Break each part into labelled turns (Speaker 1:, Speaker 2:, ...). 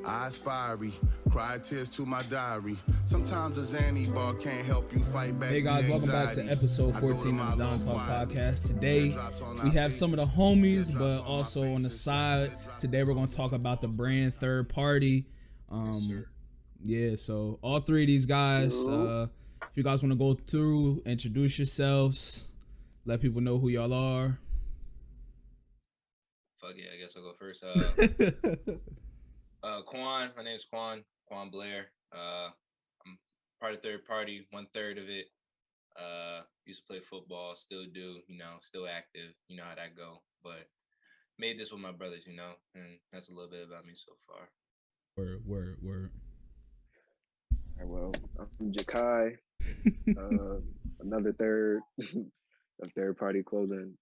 Speaker 1: Eyes fiery, cry tears to my diary. Sometimes a Zanny bar can't help you fight back.
Speaker 2: Hey guys, welcome back to episode 14 of the Don Talk podcast. Today, we have some of the homies, but also on the side, today we're going to talk about the brand Third Party. Yeah, so all three of these guys, if you guys want to go through, introduce yourselves, let people know who y'all are.
Speaker 3: Fuck yeah, I guess I'll go first. Quan, my name's Quan Blair. I'm part of Third Party, 1/3 of it. Used to play football, still do, still active. You know how that go. But made this with my brothers, and that's a little bit about me so far.
Speaker 2: Word.
Speaker 4: All right, well, I'm Jakai, another third of Third Party Clothing.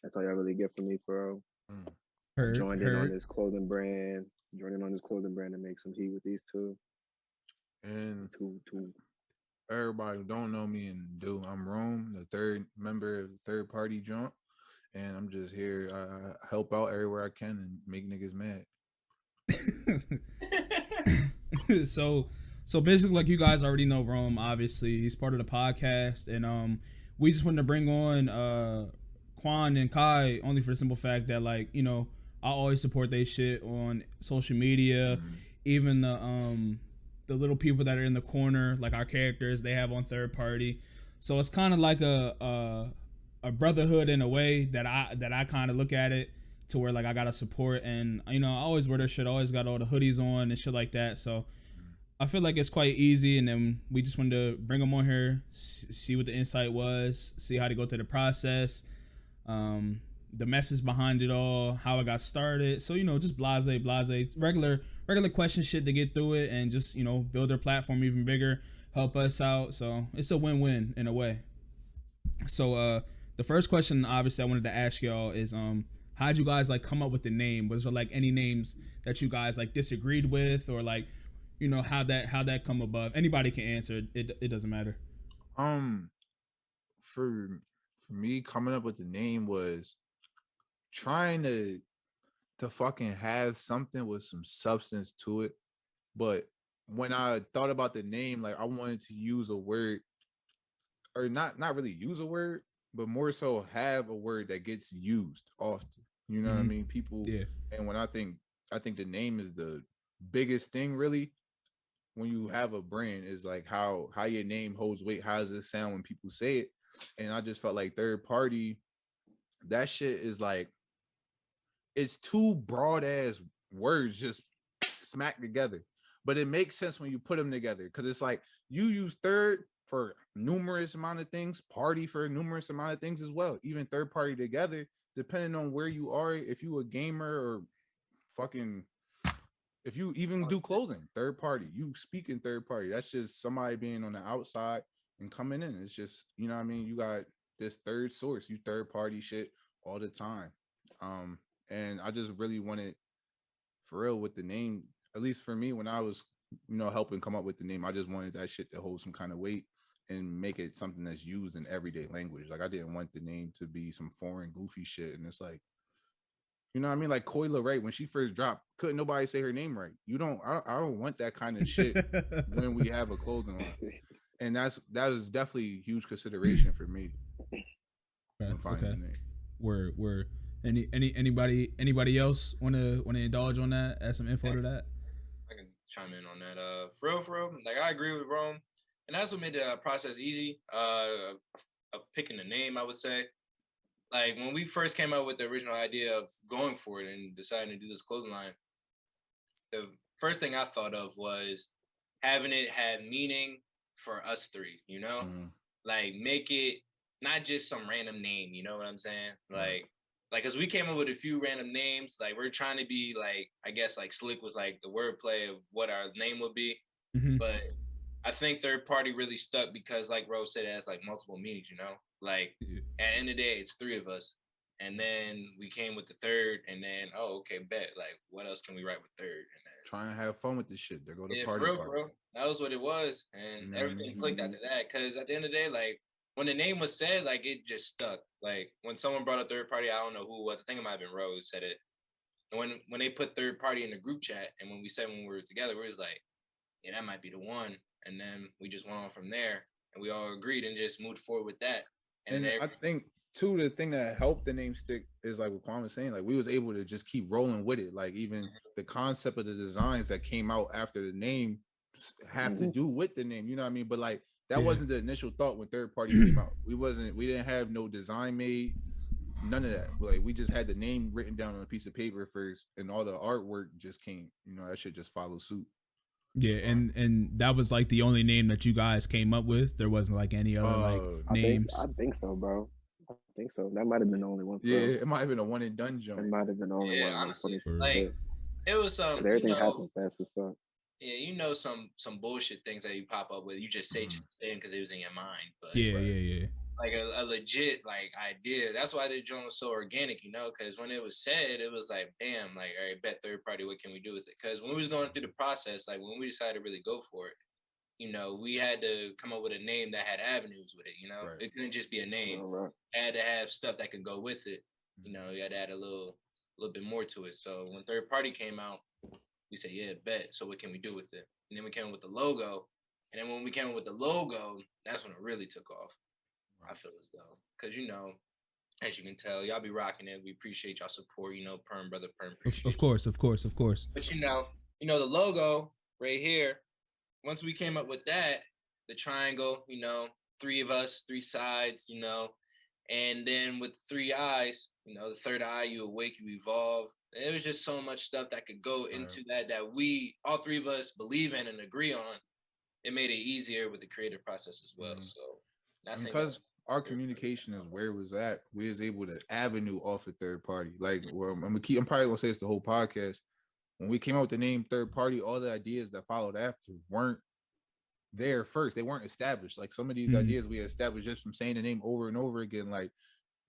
Speaker 4: That's all y'all really get from me, bro. Joined in on this clothing brand to make some heat with these two.
Speaker 5: And
Speaker 4: two.
Speaker 5: Everybody who don't know me I'm Rome, the third member of the Third Party Jump, and I'm just here. I help out everywhere I can and make niggas mad.
Speaker 2: So basically, like, you guys already know Rome. Obviously, he's part of the podcast, and we just wanted to bring on Quan and Kai only for the simple fact that, like, I always support they shit on social media, even the little people that are in the corner, like our characters, they have on Third Party. So it's kind of like a brotherhood in a way that I kind of look at it, to where, like, I gotta support, and I always wear their shit, I always got all the hoodies on and shit like that. So I feel like it's quite easy, and then we just wanted to bring them on here, see what the insight was, see how to go through the process, the message behind it all, how it got started. So just blase, regular question shit to get through it, and just build their platform even bigger, help us out. So it's a win-win in a way. So the first question, obviously, I wanted to ask y'all is how'd you guys, like, come up with the name? Was there, like, any names that you guys, like, disagreed with, or, like, how that come above? Anybody can answer. It doesn't matter.
Speaker 5: For me, coming up with the name was trying to fucking have something with some substance to it. But when I thought about the name, like, I wanted to use a word, or not really use a word, but more so have a word that gets used often. You know what I mean? People,
Speaker 2: yeah.
Speaker 5: And when I think the name is the biggest thing, really, when you have a brand, is like how your name holds weight. How does it sound when people say it? And I just felt like Third Party, that shit is like, it's two broad ass words just smacked together, but it makes sense when you put them together, because it's like you use third for numerous amount of things, party for numerous amount of things as well, even third party together, depending on where you are. If you a gamer, or fucking, if you even do clothing, third party, you speak in third party. That's just somebody being on the outside and coming in. It's just, you know what I mean? You got this third source, you third party shit all the time. And I just really wanted, for real, with the name, at least for me, when I was, helping come up with the name, I just wanted that shit to hold some kind of weight and make it something that's used in everyday language. Like, I didn't want the name to be some foreign goofy shit. And it's like, you know what I mean? Like Coi Leray, when she first dropped, couldn't nobody say her name right. I don't want that kind of shit when we have a clothing line. And that was definitely a huge consideration for me when finding the name.
Speaker 2: Word. Anybody else want to indulge on that? Add some info to that.
Speaker 3: I can chime in on that. For real. Like, I agree with Rome, and that's what made the process easy. Of picking the name, I would say. Like, when we first came up with the original idea of going for it and deciding to do this clothing line, the first thing I thought of was having it have meaning for us three. Like, make it not just some random name. You know what I'm saying? Like, because we came up with a few random names. Like, we're trying to be, like, I guess, like, slick with, like, the wordplay of what our name would be. But I think Third Party really stuck because, like Rose said, it has, like, multiple meanings, Like, at the end of the day, it's three of us. And then we came with the third, and then, bet. Like, what else can we write with third? And then,
Speaker 5: trying to have fun with this shit. There go the party.
Speaker 3: For real. That was what it was. And everything clicked after that. Because at the end of the day, like, when the name was said, like it just stuck. Like when someone brought a third party, I don't know who it was. I think it might have been Rose said it. And when they put third party in the group chat, and when we said when we were together, we was like, yeah, that might be the one. And then we just went on from there, and we all agreed and just moved forward with that.
Speaker 5: And I think too, the thing that helped the name stick is like what Kwame was saying, like we was able to just keep rolling with it. Like even the concept of the designs that came out after the name have to do with the name, you know what I mean? But like that wasn't the initial thought when third party came out. We didn't have no design made, none of that. Like we just had the name written down on a piece of paper first, and all the artwork just came. You know, that should just follow suit.
Speaker 2: Yeah, and that was like the only name that you guys came up with. There wasn't like any other like names.
Speaker 4: I think so, bro. I think so. That might have been the only one.
Speaker 5: Yeah, it might have been a one and done joint.
Speaker 4: It might have been the only one.
Speaker 3: Honestly, like it was some.
Speaker 4: Everything happened fast as fuck.
Speaker 3: Yeah, you know some bullshit things that you pop up with. You just say just saying because it was in your mind. But
Speaker 2: yeah.
Speaker 3: Like a legit like idea. That's why the joint was so organic, you know, because when it was said, it was like, damn, like, all right, bet third party, what can we do with it? Because when we was going through the process, like when we decided to really go for it, you know, we had to come up with a name that had avenues with it, you know. It couldn't just be a name. It had to have stuff that could go with it. You know, you had to add a little bit more to it. So when third party came out, we said, yeah, bet. So what can we do with it? And then we came up with the logo. And then when we came up with the logo, that's when it really took off. I feel as though, because you know, as you can tell, y'all be rocking it. We appreciate y'all support. You know, Perm brother, Perm.
Speaker 2: Of course.
Speaker 3: But you know, the logo right here. Once we came up with that, the triangle. You know, three of us, three sides. You know, and then with three eyes. You know, the third eye, you awake, you evolve. And it was just so much stuff that could go into that we all three of us believe in and agree on. It made it easier with the creative process as well. So
Speaker 5: because our communication is where it was at, we was able to avenue off a third party. Like, well, I'm probably gonna say it's the whole podcast. When we came out with the name third party, all the ideas that followed after weren't there first. They weren't established. Like some of these ideas we established just from saying the name over and over again. Like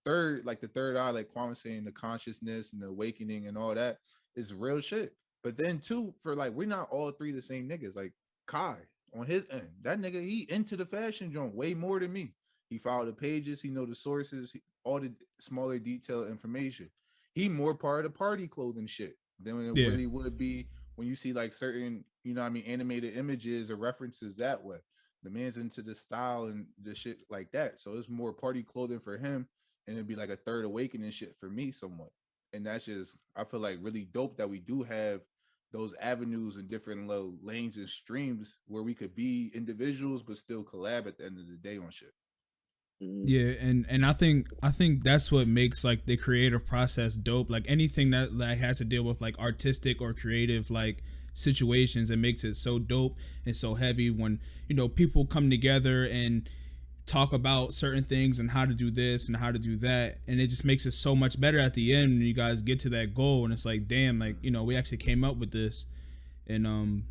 Speaker 5: the third eye, like Kwame was saying, the consciousness and the awakening and all that is real shit. But then too, for like, we're not all three the same niggas. Like Kai on his end, that nigga, he into the fashion joint way more than me. He followed the pages, he know the sources, all the smaller detailed information. He more part of the party clothing shit than it really would be when you see like certain, you know what I mean, animated images or references that way. The man's into the style and the shit like that. So it's more party clothing for him, and it'd be like a third awakening shit for me somewhat. And that's just, I feel like really dope that we do have those avenues and different little lanes and streams where we could be individuals but still collab at the end of the day on shit.
Speaker 2: Yeah, and I think that's what makes like the creative process dope. Like anything that like has to deal with like artistic or creative like situations, it makes it so dope and so heavy when, you know, people come together and talk about certain things and how to do this and how to do that, and it just makes it so much better at the end when you guys get to that goal and it's like, damn, like, you know, we actually came up with this. And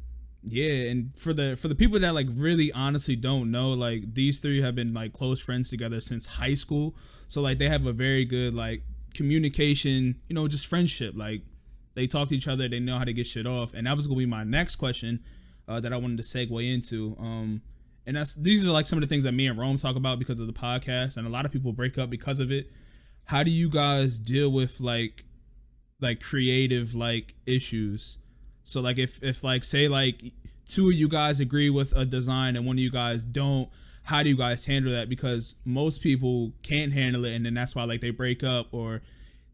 Speaker 2: yeah, and for the people that like really honestly don't know, like these three have been like close friends together since high school, so like they have a very good like communication, you know, just friendship. Like they talk to each other, they know how to get shit off. And that was gonna be my next question that I wanted to segue into. And these are like some of the things that me and Rome talk about because of the podcast, and a lot of people break up because of it. How do you guys deal with like creative like issues? So like if like say like two of you guys agree with a design and one of you guys don't, how do you guys handle that? Because most people can't handle it, and then that's why like they break up or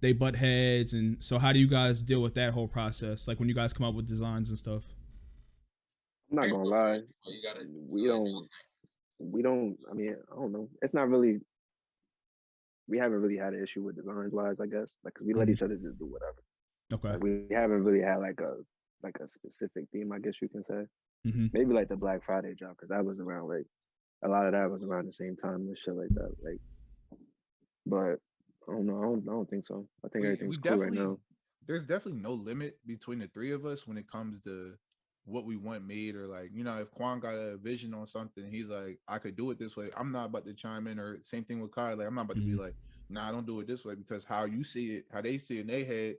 Speaker 2: they butt heads. And so how do you guys deal with that whole process, like when you guys come up with designs and stuff?
Speaker 4: I'm not gonna lie, we don't, I mean, I don't know, it's not really, we haven't really had an issue with designs wise, I guess, like, cause we let each other just do whatever.
Speaker 2: Okay.
Speaker 4: Like, we haven't really had like a specific theme, I guess you can say. Maybe like the Black Friday job, because that was around like a lot of that was around the same time and shit like that. Like, but I don't know. I don't think so. I think everything's cool right now.
Speaker 5: There's definitely no limit between the three of us when it comes to what we want made, or like, you know, if Quan got a vision on something, he's like, I could do it this way. I'm not about to chime in, or same thing with Kyle. Like, I'm not about to be like, nah, don't do it this way, because how you see it, how they see it in their head,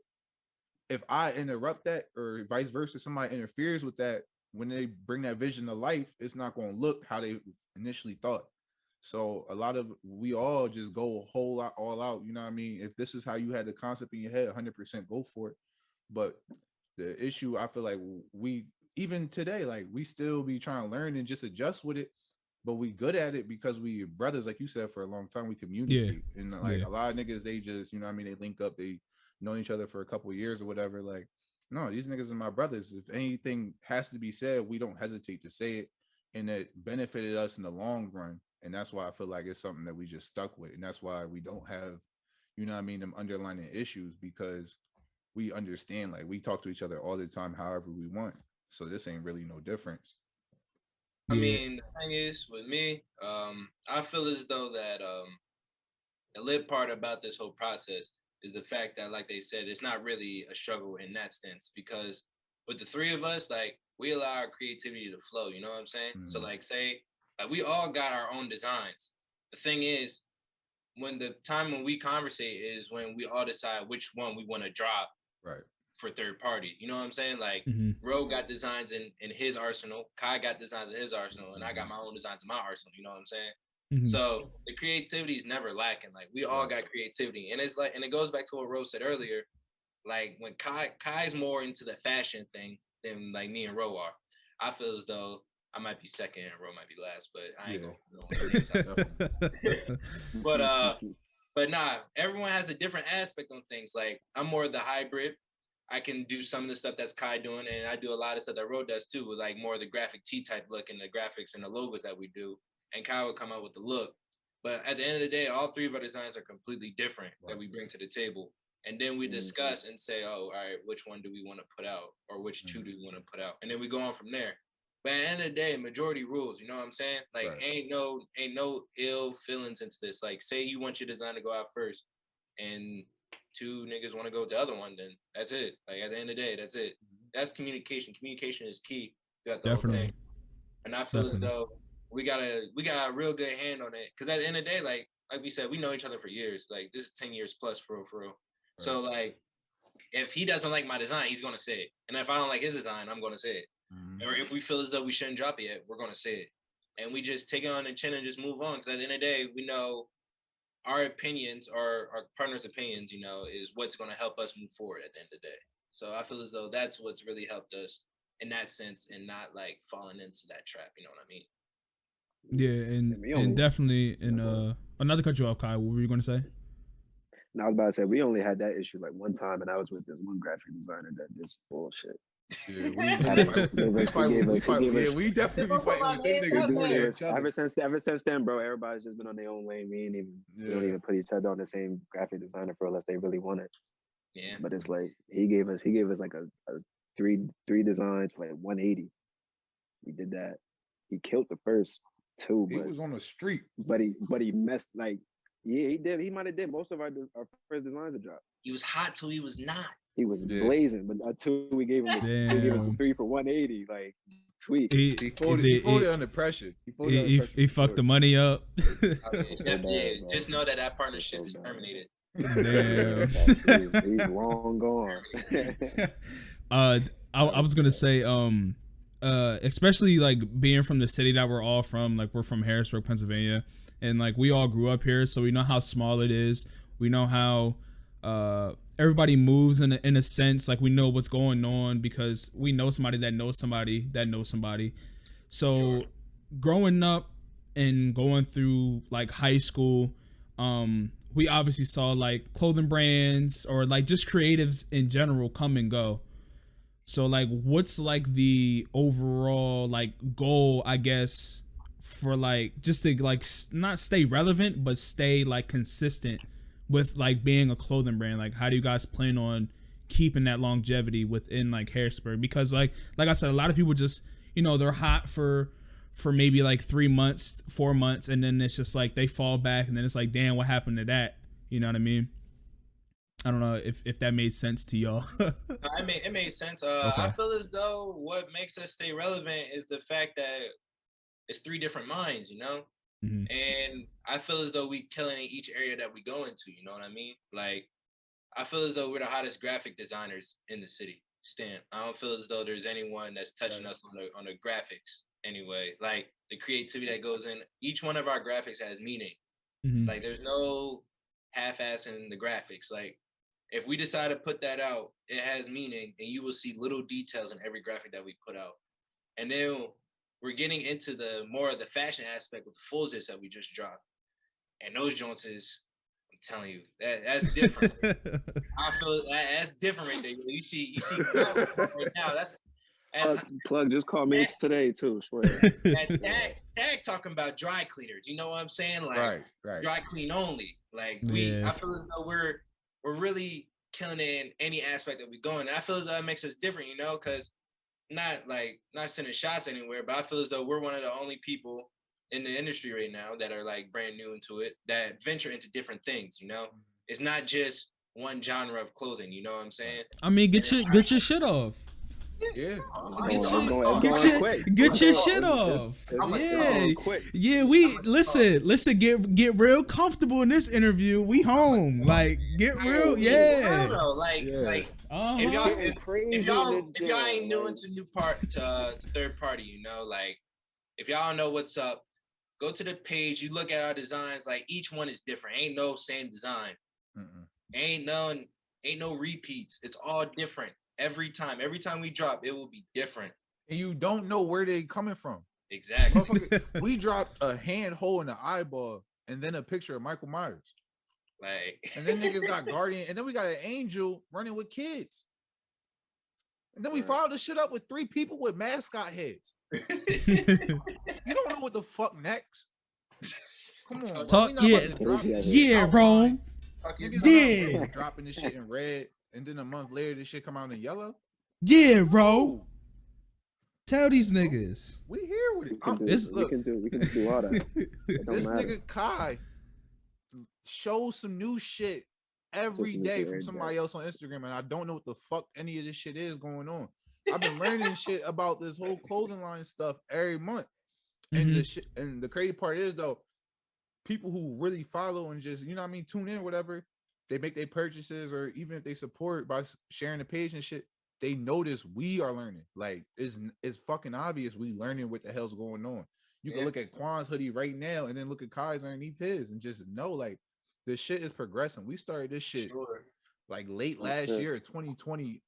Speaker 5: if I interrupt that or vice versa, somebody interferes with that, when they bring that vision to life, it's not going to look how they initially thought. So we all just go whole lot all out. You know what I mean? If this is how you had the concept in your head, 100% go for it. But the issue, I feel like we even today, like we still be trying to learn and just adjust with it. But we good at it because we brothers, like you said, for a long time. We communicate, and like a lot of niggas, they just, you know what I mean, they link up, they know each other for a couple of years or whatever. Like, no, these niggas are my brothers. If anything has to be said, we don't hesitate to say it, and it benefited us in the long run. And that's why I feel like it's something that we just stuck with, and that's why we don't have, you know what I mean, them underlying issues, because we understand, like we talk to each other all the time however we want, so this ain't really no difference.
Speaker 3: I mean, the thing is with me, I feel as though that the lit part about this whole process is the fact that, like they said, it's not really a struggle in that sense, because with the three of us, like we allow our creativity to flow, you know what I'm saying? So like say like we all got our own designs. The thing is, when the time when we conversate is when we all decide which one we want to drop
Speaker 5: Right.
Speaker 3: for third party. You know what I'm saying? Like Ro got designs in his arsenal, Kai got designs in his arsenal, and I got my own designs in my arsenal. You know what I'm saying? So the creativity is never lacking. Like we all got creativity, and it's like, and it goes back to what Ro said earlier. Like when Kai's more into the fashion thing than like me and Ro are. I feel as though I might be second and Ro might be last, but I ain't going. But nah, everyone has a different aspect on things. Like I'm more of the hybrid. I can do some of the stuff that's Kai doing, and I do a lot of stuff that Ro does too, with like more of the graphic T type look and the graphics and the logos that we do. And Kai would come out with the look. But at the end of the day, all three of our designs are completely different that we bring to the table. And then we discuss and say, oh, all right, which one do we want to put out? Or which two do we want to put out? And then we go on from there. But at the end of the day, majority rules, you know what I'm saying? Like ain't no ill feelings into this. Like say you want your design to go out first and two niggas want to go with the other one, then that's it. Like at the end of the day, that's it. That's communication. Communication is key throughout the whole thing. And I feel as though we got a real good hand on it. Cause at the end of the day, like we said, we know each other for years. Like this is 10 years plus for real. So like if he doesn't like my design, he's gonna say it. And if I don't like his design, I'm gonna say it. Or if we feel as though we shouldn't drop it yet, we're gonna say it. And we just take it on the chin and just move on. Because at the end of the day, we know our opinions, our partner's opinions, you know, is what's gonna help us move forward at the end of the day. So I feel as though that's what's really helped us in that sense, and not like falling into that trap. You know what I mean?
Speaker 2: Yeah, and definitely, and another cut you off, Kai. What were you gonna say?
Speaker 4: No, I was about to say we only had that issue like one time, and I was with this one graphic designer that did bullshit.
Speaker 5: Yeah, we definitely fight with them niggas.
Speaker 4: Ever since then, bro, everybody's just been on their own lane. We don't even put each other on the same graphic designer for unless they really want it.
Speaker 3: Yeah.
Speaker 4: But it's like he gave us like a three designs for like 180. We did that. He killed the first two.
Speaker 5: He was on the street.
Speaker 4: But he messed like. Yeah, he did. He might have did most of our first designs to drop.
Speaker 3: He was hot till he was not.
Speaker 4: He was blazing, but until we gave him the 3 for 180, like sweet.
Speaker 5: He folded under pressure.
Speaker 2: He fucked the money up.
Speaker 3: Just know that partnership is terminated.
Speaker 2: Damn.
Speaker 4: He's long gone.
Speaker 2: I was gonna say, especially like being from the city that we're all from, like we're from Harrisburg, Pennsylvania, and like we all grew up here, so we know how small it is. We know how everybody moves in a sense. Like we know what's going on because we know somebody that knows somebody that knows somebody. So growing up and going through like high school, we obviously saw like clothing brands or like just creatives in general come and go. So like what's like the overall like goal, I guess, for like just to like not stay relevant but stay like consistent with like being a clothing brand? Like how do you guys plan on keeping that longevity within like Harrisburg? Because like I said, a lot of people just, you know, they're hot for maybe like 3 months, 4 months, and then it's just like they fall back, and then it's like, damn, what happened to that? You know what I mean? I don't know if that made sense to y'all.
Speaker 3: It made sense. Okay. I feel as though what makes us stay relevant is the fact that it's 3 different minds, you know? Mm-hmm. And I feel as though we killing in each area that we go into, you know what I mean? Like, I feel as though we're the hottest graphic designers in the city. Stan, I don't feel as though there's anyone that's touching us on the graphics. anyway. Like the creativity that goes in each one of our graphics has meaning. Like there's no half-ass in the graphics. Like if we decide to put that out, it has meaning, and you will see little details in every graphic that we put out. And then we're getting into the more of the fashion aspect with the full zips that we just dropped. And those joints is, I'm telling you, that's different. I feel that's different right there. You see right now. That's
Speaker 4: plug just called me today too. Swear.
Speaker 3: Tag talking about dry cleaners. You know what I'm saying? Like
Speaker 5: right.
Speaker 3: dry clean only. Like I feel as though we're really killing it in any aspect that we go in. And I feel as though that makes us different, you know, because not sending shots anywhere, but I feel as though we're one of the only people in the industry right now that are like brand new into it, that venture into different things, you know? It's not just one genre of clothing, you know what I'm saying?
Speaker 2: I mean, get your shit off.
Speaker 5: Yeah,
Speaker 2: get your shit off. Yeah. We listen. Get real comfortable in this interview. We home. Like get real. Yeah.
Speaker 3: If y'all ain't new into to third party, you know, like if y'all know what's up, go to the page. You look at our designs. Like each one is different. Ain't no same design. Ain't no repeats. It's all different. Every time we drop, it will be different.
Speaker 5: And you don't know where they coming from.
Speaker 3: Exactly.
Speaker 5: We dropped a hand hole in the eyeball and then a picture of Michael Myers.
Speaker 3: Like,
Speaker 5: and then niggas got Guardian, and then we got an angel running with kids. And then we followed the shit up with 3 people with mascot heads. You don't know what the fuck next. Come on.
Speaker 2: Talk, Rome.
Speaker 5: Yeah. Dropping this shit in red. And then a month later, this shit come out in yellow.
Speaker 2: Yeah, bro. Tell these niggas.
Speaker 5: We here with it.
Speaker 4: We can do all that.
Speaker 5: This nigga Kai shows some new shit every day from somebody else on Instagram, and I don't know what the fuck any of this shit is going on. I've been learning shit about this whole clothing line stuff every month. And the shit, and the crazy part is though, people who really follow and just, you know what I mean, tune in, whatever. They make their purchases, or even if they support by sharing the page and shit, they notice we are learning. Like it's fucking obvious we learning what the hell's going on. You can look at Quan's hoodie right now and then look at Kai's underneath his and just know like this shit is progressing. We started this shit like late last year, 2020.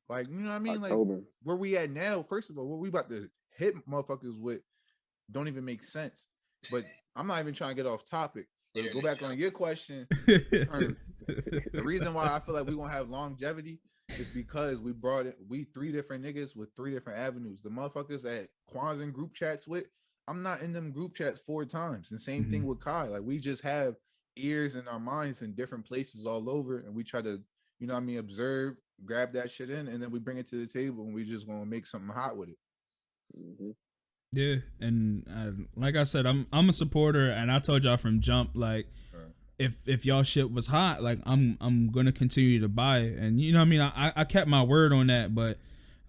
Speaker 5: Like, you know what I mean?
Speaker 4: October.
Speaker 5: Like where we at now, first of all, what we about to hit motherfuckers with don't even make sense. But I'm not even trying to get off topic. But go back on your question. The reason why I feel like we're gonna have longevity is because we 3 different niggas with 3 different avenues. The motherfuckers that Quan's in group chats with, I'm not in them group chats 4 times. And same thing with Kai. Like we just have ears in our minds in different places all over, and we try to, you know what I mean, observe, grab that shit in, and then we bring it to the table, and we just gonna make something hot with it.
Speaker 2: Yeah, and like I said, I'm a supporter, and I told y'all from jump, like if y'all shit was hot, like I'm gonna continue to buy it, and you know what I mean, I kept my word on that, but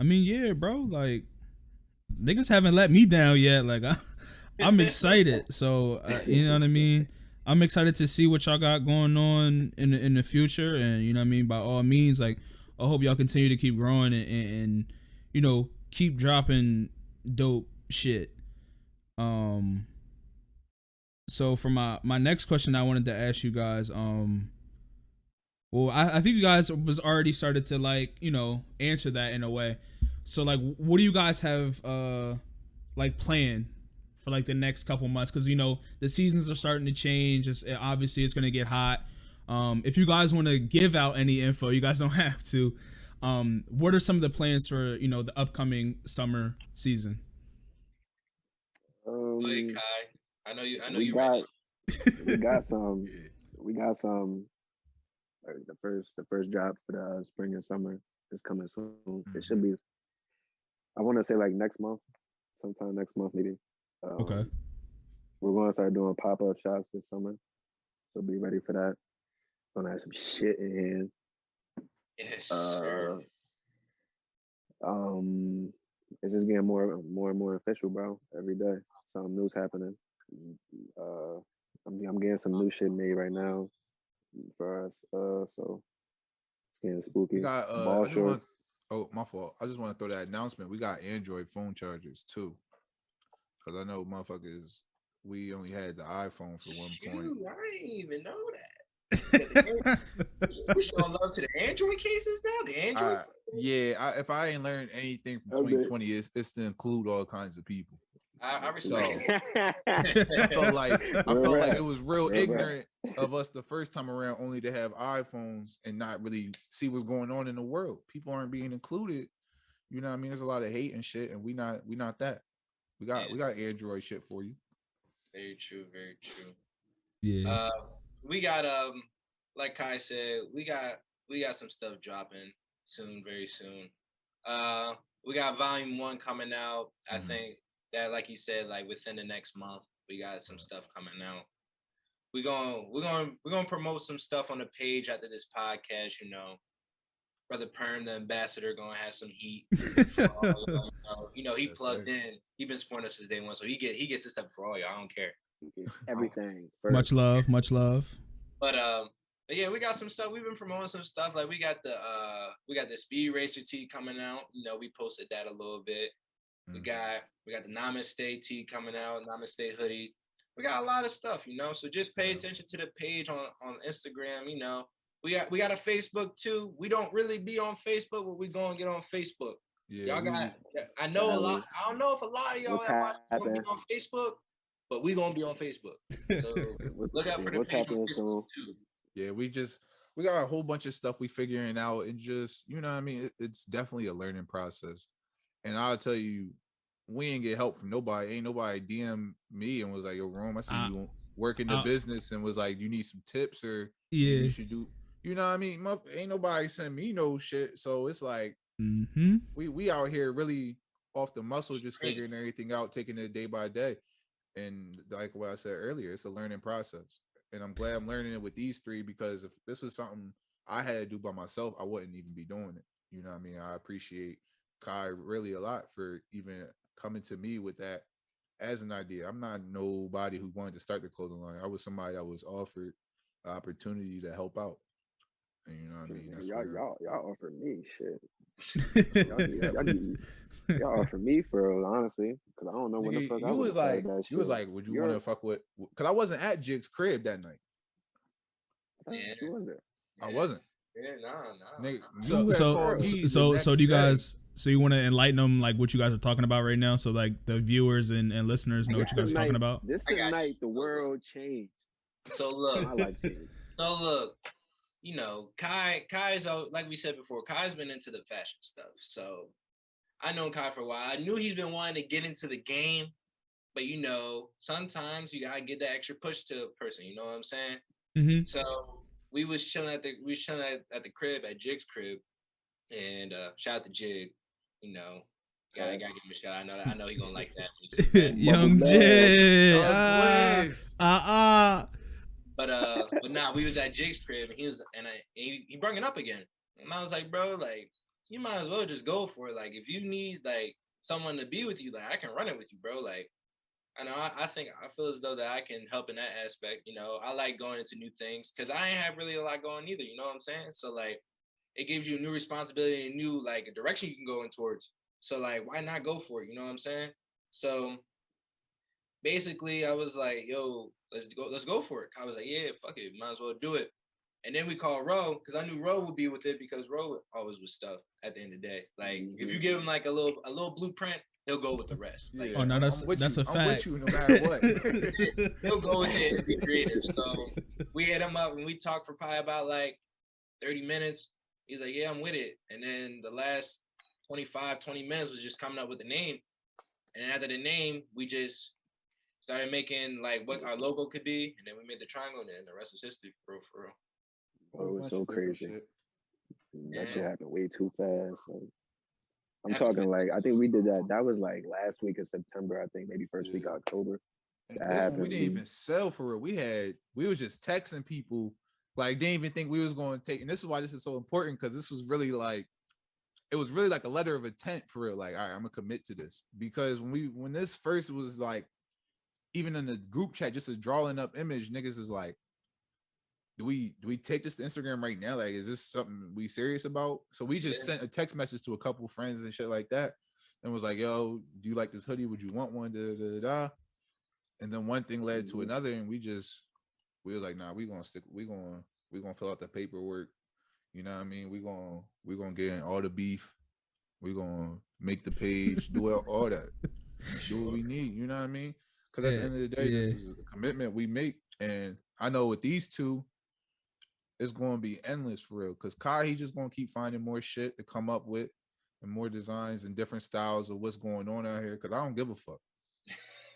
Speaker 2: I mean, yeah, bro, like niggas haven't let me down yet, like I'm excited, so you know what I mean. I'm excited to see what y'all got going on in the future, and you know what I mean. By all means, like I hope y'all continue to keep growing and you know keep dropping dope shit. So for my next question I wanted to ask you guys, well I think you guys was already started to like, you know, answer that in a way. So like what do you guys have like planned for like the next couple months? Because you know the seasons are starting to change. Obviously it's gonna get hot. If you guys want to give out any info, you guys don't have to. What are some of the plans for, you know, the upcoming summer season?
Speaker 3: Kai, I know you.
Speaker 4: We got some. Like the first drop for the spring and summer is coming soon. It should be. I want to say like next month, sometime next month maybe.
Speaker 2: Okay.
Speaker 4: We're going to start doing pop-up shops this summer, so be ready for that. Gonna have some shit in hand.
Speaker 3: Yes, sir.
Speaker 4: It's just getting more and more official, bro. Every day, something new's happening. I'm getting some new shit made right now for us. So it's getting spooky.
Speaker 5: We got
Speaker 4: ball shorts.
Speaker 5: Oh, my fault. I just want to throw that announcement. We got Android phone chargers too. Because I know motherfuckers, we only had the iPhone for one point.
Speaker 3: Shoot, I didn't even know that. We showing love to the Android cases now. The Android.
Speaker 5: If I ain't learned anything from 2020, it's to include all kinds of people.
Speaker 3: I respect
Speaker 5: it. I felt like it was real ignorant of us the first time around, only to have iPhones and not really see what's going on in the world. People aren't being included. You know what I mean? There's a lot of hate and shit, and we not that. We got Android shit for you.
Speaker 3: Very true. Very true.
Speaker 2: Yeah.
Speaker 3: We got like Kai said, we got some stuff dropping soon, very soon. We got volume 1 coming out. I think that, like you said, like within the next month, we got some stuff coming out. We're gonna promote some stuff on the page after this podcast. You know, Brother Perm, the ambassador, gonna have some heat. He plugged in. He been supporting us since day one, so he gets this stuff for all y'all. I don't care.
Speaker 4: Everything.
Speaker 2: Much love.
Speaker 3: But yeah, we got some stuff. We've been promoting some stuff. Like we got the Speed Racer tee coming out. You know, we posted that a little bit. We got the Namaste tee coming out, Namaste hoodie. We got a lot of stuff, you know. So just pay attention to the page on Instagram. You know, we got a Facebook too. We don't really be on Facebook, but we gonna get on Facebook. Yeah, y'all I know a lot. I don't know if a lot of y'all gonna be on Facebook, but we gonna be on Facebook. So look out for the page on Facebook too.
Speaker 5: Yeah, we got a whole bunch of stuff we figuring out, and just, you know what I mean, it's definitely a learning process. And I'll tell you, we ain't get help from nobody. Ain't nobody DM me and was like, yo, Rome, I see you work in the business, and was like, you need some tips, or you should do, you know what I mean? Ain't nobody send me no shit. So it's like, we out here really off the muscle, just figuring everything out, taking it day by day. And like what I said earlier, it's a learning process. And I'm glad I'm learning it with these three, because if this was something I had to do by myself, I wouldn't even be doing it. You know what I mean? I appreciate Kai really a lot for even coming to me with that as an idea. I'm not nobody who wanted to start the clothing line. I was somebody that was offered the opportunity to help out. And you know what I mean? That's
Speaker 4: y'all offered me shit. y'all offered me for real, honestly, because I don't know when the fuck I was like.
Speaker 5: You was like, would you want to fuck with? Because I wasn't at Jig's crib that night.
Speaker 4: You was there.
Speaker 5: I wasn't.
Speaker 3: Yeah, nah.
Speaker 5: Nigga,
Speaker 2: so do you guys? So you want to enlighten them, like what you guys are talking about right now, so like the viewers and listeners know what you guys are talking about.
Speaker 4: This is the night the world changed.
Speaker 3: So look, you know, Kai's like we said before, Kai's been into the fashion stuff. So I known Kai for a while. I knew he's been wanting to get into the game, but you know, sometimes you gotta get that extra push to a person. You know what I'm saying?
Speaker 2: Mm-hmm.
Speaker 3: So we was chilling at the crib, at Jig's crib, and shout out to Jig. You know, gotta give him a shout. I know he gonna like that.
Speaker 2: Young Jig.
Speaker 3: But nah, we was at Jig's crib, and he brought it up again, and I was like, bro, like, you might as well just go for it. Like, if you need like someone to be with you, like, I can run it with you, bro. Like, I know I feel as though that I can help in that aspect. You know, I like going into new things because I ain't have really a lot going either. You know what I'm saying? So like, it gives you a new responsibility and new like a direction you can go in towards. So like, why not go for it? You know what I'm saying? So basically, I was like, yo, let's go for it. I was like, yeah, fuck it, might as well do it. And then we called Ro, because I knew Ro would be with it, because Ro always was stuff at the end of the day. Like, if you give him like a little blueprint, he'll go with the rest. Like,
Speaker 2: oh no, that's a fact.
Speaker 5: I'm with you no matter what.
Speaker 3: He'll go with it and be creative. So we hit him up and we talked for probably about like 30 minutes. He's like, yeah, I'm with it. And then the last 20 minutes was just coming up with the name. And after the name, we just started making like what our logo could be. And then we made the triangle, and the rest was history, for real.
Speaker 4: Oh, it was so crazy. That shit happened way too fast. Like, I'm talking like, I think we did that. That was like last week of September. I think maybe first week of October.
Speaker 5: That happened. We didn't even sell for real. We was just texting people. Like, didn't even think we was going to take. And this is why this is so important, because this was really like, it was really like a letter of intent for real. Like, all right, I'm gonna commit to this, because when this first was like, even in the group chat, just a drawing up image, niggas is like, do we take this to Instagram right now? Like, is this something we serious about? So we just sent a text message to a couple friends and shit like that. and was like, "Yo, do you like this hoodie? Would you want one?" Da, da, da, da. And then one thing led to another, and we were like, "Nah, we gonna fill out the paperwork. You know what I mean? We gonna get in all the beef. We gonna make the page, do all that, do what we need. You know what I mean? Because at the end of the day, this is a commitment we make, and I know with these two, it's gonna be endless for real. Because Kai, he just gonna keep finding more shit to come up with, and more designs and different styles of what's going on out here. Because I don't give a fuck.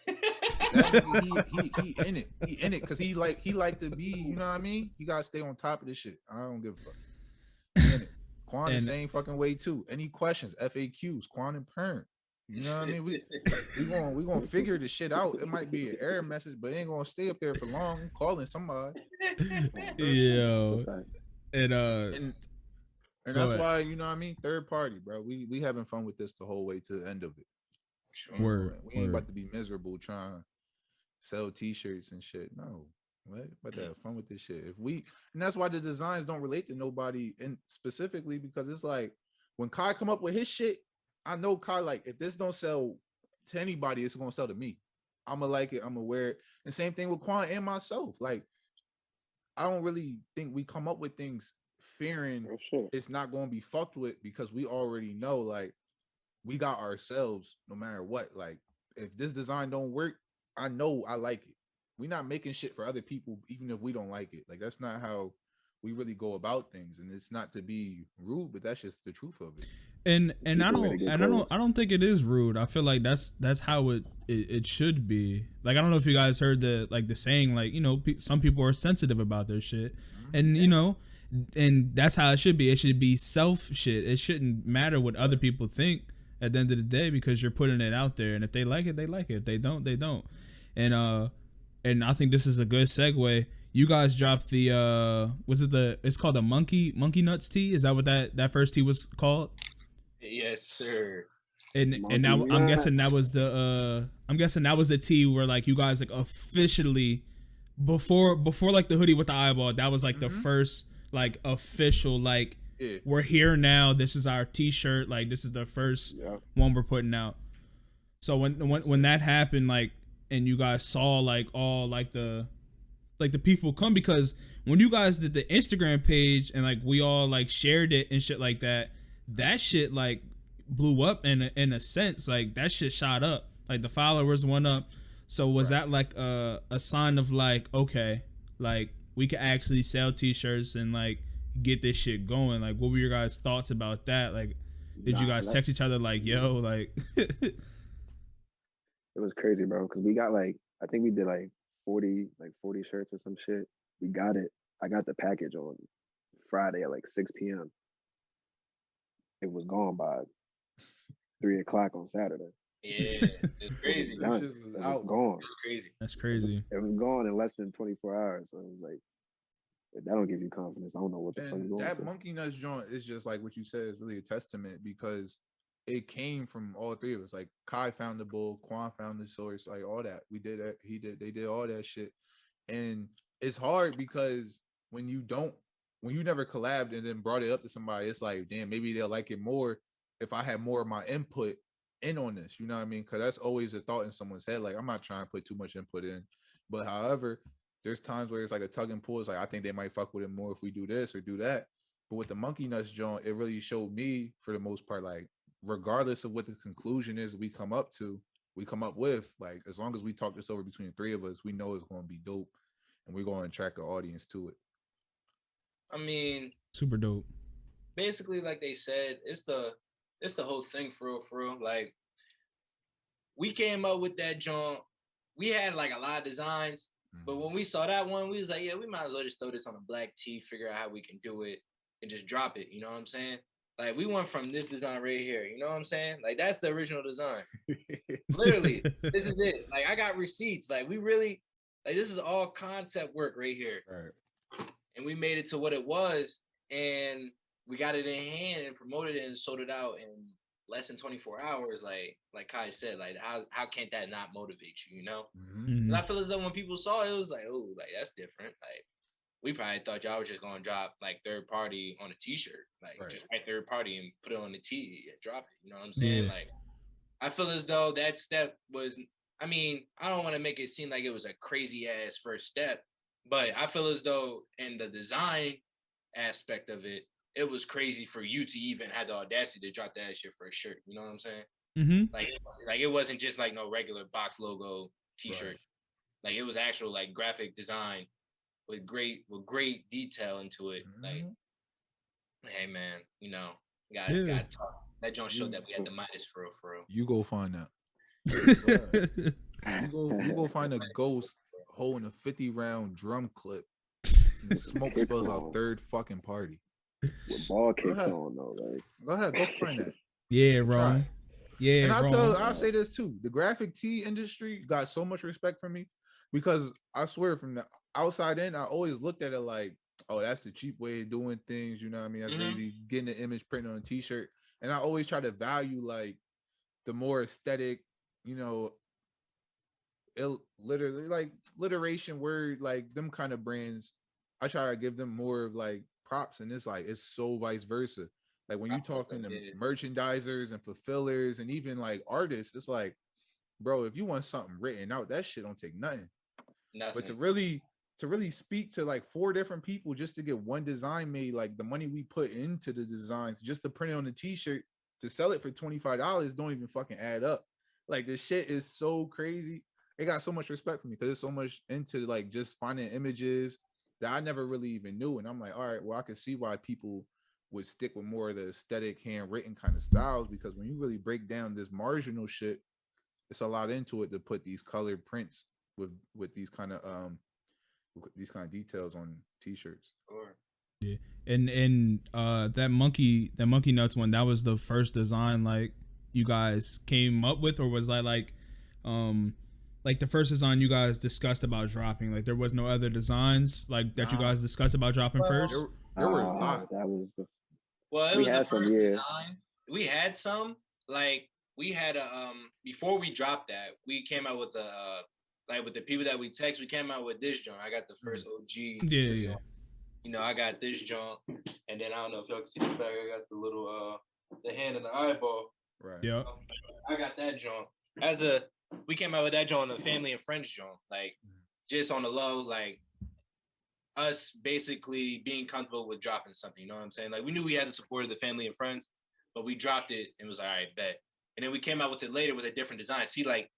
Speaker 5: That nigga, he in it. He in it because he like to be, you know what I mean? He gotta stay on top of this shit. I don't give a fuck. He in it. Quan the same fucking way too. Any questions, FAQs, Quan and Perm. You know what I mean? We gonna figure this shit out. It might be an error message, but it ain't gonna stay up there for long. I'm calling somebody.
Speaker 2: Yo. And
Speaker 5: that's why, you know what I mean? Third party, bro. We having fun with this the whole way to the end of it.
Speaker 2: We
Speaker 5: ain't about to be miserable trying to sell t-shirts and shit. No. What? But to have fun with this shit. And that's why the designs don't relate to nobody, and specifically because it's like when Kai come up with his shit, I know Kai, like, if this don't sell to anybody, it's gonna sell to me. I'ma like it, I'ma wear it. And same thing with Quan and myself. Like, I don't really think we come up with things fearing it's not gonna be fucked with, because we already know, like, we got ourselves no matter what. Like, if this design don't work, I know I like it. We're not making shit for other people, even if we don't like it. Like, that's not how we really go about things. And it's not to be rude, but that's just the truth of it.
Speaker 2: And I don't think it is rude. I feel like that's how it should be. Like, I don't know if you guys heard the saying, like, you know, some people are sensitive about their shit, and you know, and that's how it should be. It should be self shit. It shouldn't matter what other people think at the end of the day, because you're putting it out there, and if they like it, they like it. If they don't, they don't. And I think this is a good segue. You guys dropped the it's called the monkey nuts tea? Is that what that first tea was called?
Speaker 3: Yes, sir.
Speaker 2: And now I'm guessing that was the tea where, like, you guys, like, officially before like the hoodie with the eyeball, that was like the first, like, official, like, we're here now, this is our t-shirt, like, this is the first one we're putting out. So when that happened, like, and you guys saw, like, all, like, the people come, because when you guys did the Instagram page and, like, we all, like, shared it and shit like that shit, like, blew up in a sense. Like, that shit shot up, like, the followers went up. So was that like a sign of, like, okay, like, we could actually sell t-shirts and, like, get this shit going? Like, what were your guys' thoughts about that? Like, did you guys text each other like, yo, like
Speaker 4: it was crazy, bro, because we got, like, I think we did like 40 shirts or some shit. We got it. I got the package on Friday at like 6 p.m. It was gone by 3 o'clock on Saturday.
Speaker 3: Yeah, it's crazy.
Speaker 4: It was gone.
Speaker 3: It's crazy.
Speaker 2: That's crazy.
Speaker 4: It was gone in less than 24 hours. So it was like, if that don't give you confidence, I don't know what the fuck is going on.
Speaker 5: That monkey nuts joint is just like what you said, is really a testament, because it came from all three of us. Like, Kai found the bull, Quan found the source, like, all that. We did that. They did all that shit. And it's hard because when you never collabed and then brought it up to somebody, it's like, damn, maybe they'll like it more if I had more of my input in on this. You know what I mean? Because that's always a thought in someone's head. Like, I'm not trying to put too much input in. But however, there's times where it's like a tug and pull. It's like, I think they might fuck with it more if we do this or do that. But with the monkey nuts joint, it really showed me, for the most part, like, regardless of what the conclusion is we come up with, like, as long as we talk this over between the three of us, we know it's going to be dope, and we're going to attract an audience to it.
Speaker 3: I mean,
Speaker 2: super dope.
Speaker 3: Basically, like they said, it's the whole thing, for real. Like, we came up with that joint. We had, like, a lot of designs, but when we saw that one, we was like, yeah, we might as well just throw this on a black tee, figure out how we can do it, and just drop it. You know what I'm saying? Like, we went from this design right here. You know what I'm saying? Like, that's the original design. Literally, this is it. Like, I got receipts. Like, we really, like, this is all concept work right here.
Speaker 5: Right.
Speaker 3: And we made it to what it was, and we got it in hand and promoted it and sold it out in less than 24 hours. Like Kai said, like, how can't that not motivate you, you know?
Speaker 2: Mm-hmm.
Speaker 3: I feel as though when people saw it, it was like, oh, like, that's different. Like, we probably thought y'all was just gonna drop, like, third party on a t-shirt, like, just write third party and put it on the tee and drop it. You know what I'm saying?
Speaker 2: Yeah.
Speaker 3: Like, I feel as though that step was, I mean, I don't want to make it seem like it was a crazy ass first step, but I feel as though in the design aspect of it, it was crazy for you to even have the audacity to drop that shit for a shirt. You know what I'm saying?
Speaker 2: Mm-hmm.
Speaker 3: Like it wasn't just like no regular box logo T-shirt.
Speaker 5: Right.
Speaker 3: Like it was actual like graphic design with great detail into it. Like, hey man, you know, got talk. That joint showed that we had the Midas for real.
Speaker 5: You go find that. You go find a ghost holding a 50-round drum clip. And the smoke spills out third fucking party.
Speaker 4: With ball kicks on though, like.
Speaker 5: Go ahead, go find that.
Speaker 2: Yeah,
Speaker 5: Try.
Speaker 2: Rome. Yeah,
Speaker 5: and
Speaker 2: Rome.
Speaker 5: I'll say this too. The graphic tee industry got so much respect from me because I swear from the outside in, I always looked at it like, oh, that's the cheap way of doing things. You know what I mean? That's lazy, getting the image printed on a t-shirt. And I always try to value like the more aesthetic, you know, literally like literation word, like them kind of brands. I try to give them more of like props, and it's like it's so vice versa. Like when you talking to merchandisers and fulfillers and even like artists, it's like, bro, if you want something written out, that shit don't take nothing. But to really speak to like 4 different people just to get one design made, like the money we put into the designs just to print it on the t-shirt to sell it for $25 don't even fucking add up. Like this shit is so crazy. It got so much respect for me because it's so much into like just finding images that I never really even knew. And I'm like, all right, well, I can see why people would stick with more of the aesthetic handwritten kind of styles, because when you really break down this marginal shit, it's a lot into it to put these colored prints with these kind of details on t-shirts.
Speaker 2: Yeah, and that monkey nuts one, that was the first design like you guys came up with, or was that like the first design you guys discussed about dropping? Like there was no other designs like that you guys discussed about dropping first?
Speaker 5: There were a lot.
Speaker 4: That was the.
Speaker 3: Well, it was the first design. We had some, like we had a before we dropped that, we came out with a like with the people that we text, we came out with this joint. I got the first OG.
Speaker 2: Yeah.
Speaker 3: You know, I got this joint, and then I don't know if y'all can see the back. I got the little the hand and the eyeball.
Speaker 5: Right.
Speaker 2: Yeah.
Speaker 3: I got that joint. We came out with that joint, the family and friends joint, like just on the low, like us basically being comfortable with dropping something. You know what I'm saying? Like we knew we had the support of the family and friends, but we dropped it and was like, all right, bet. And then we came out with it later with a different design. See, like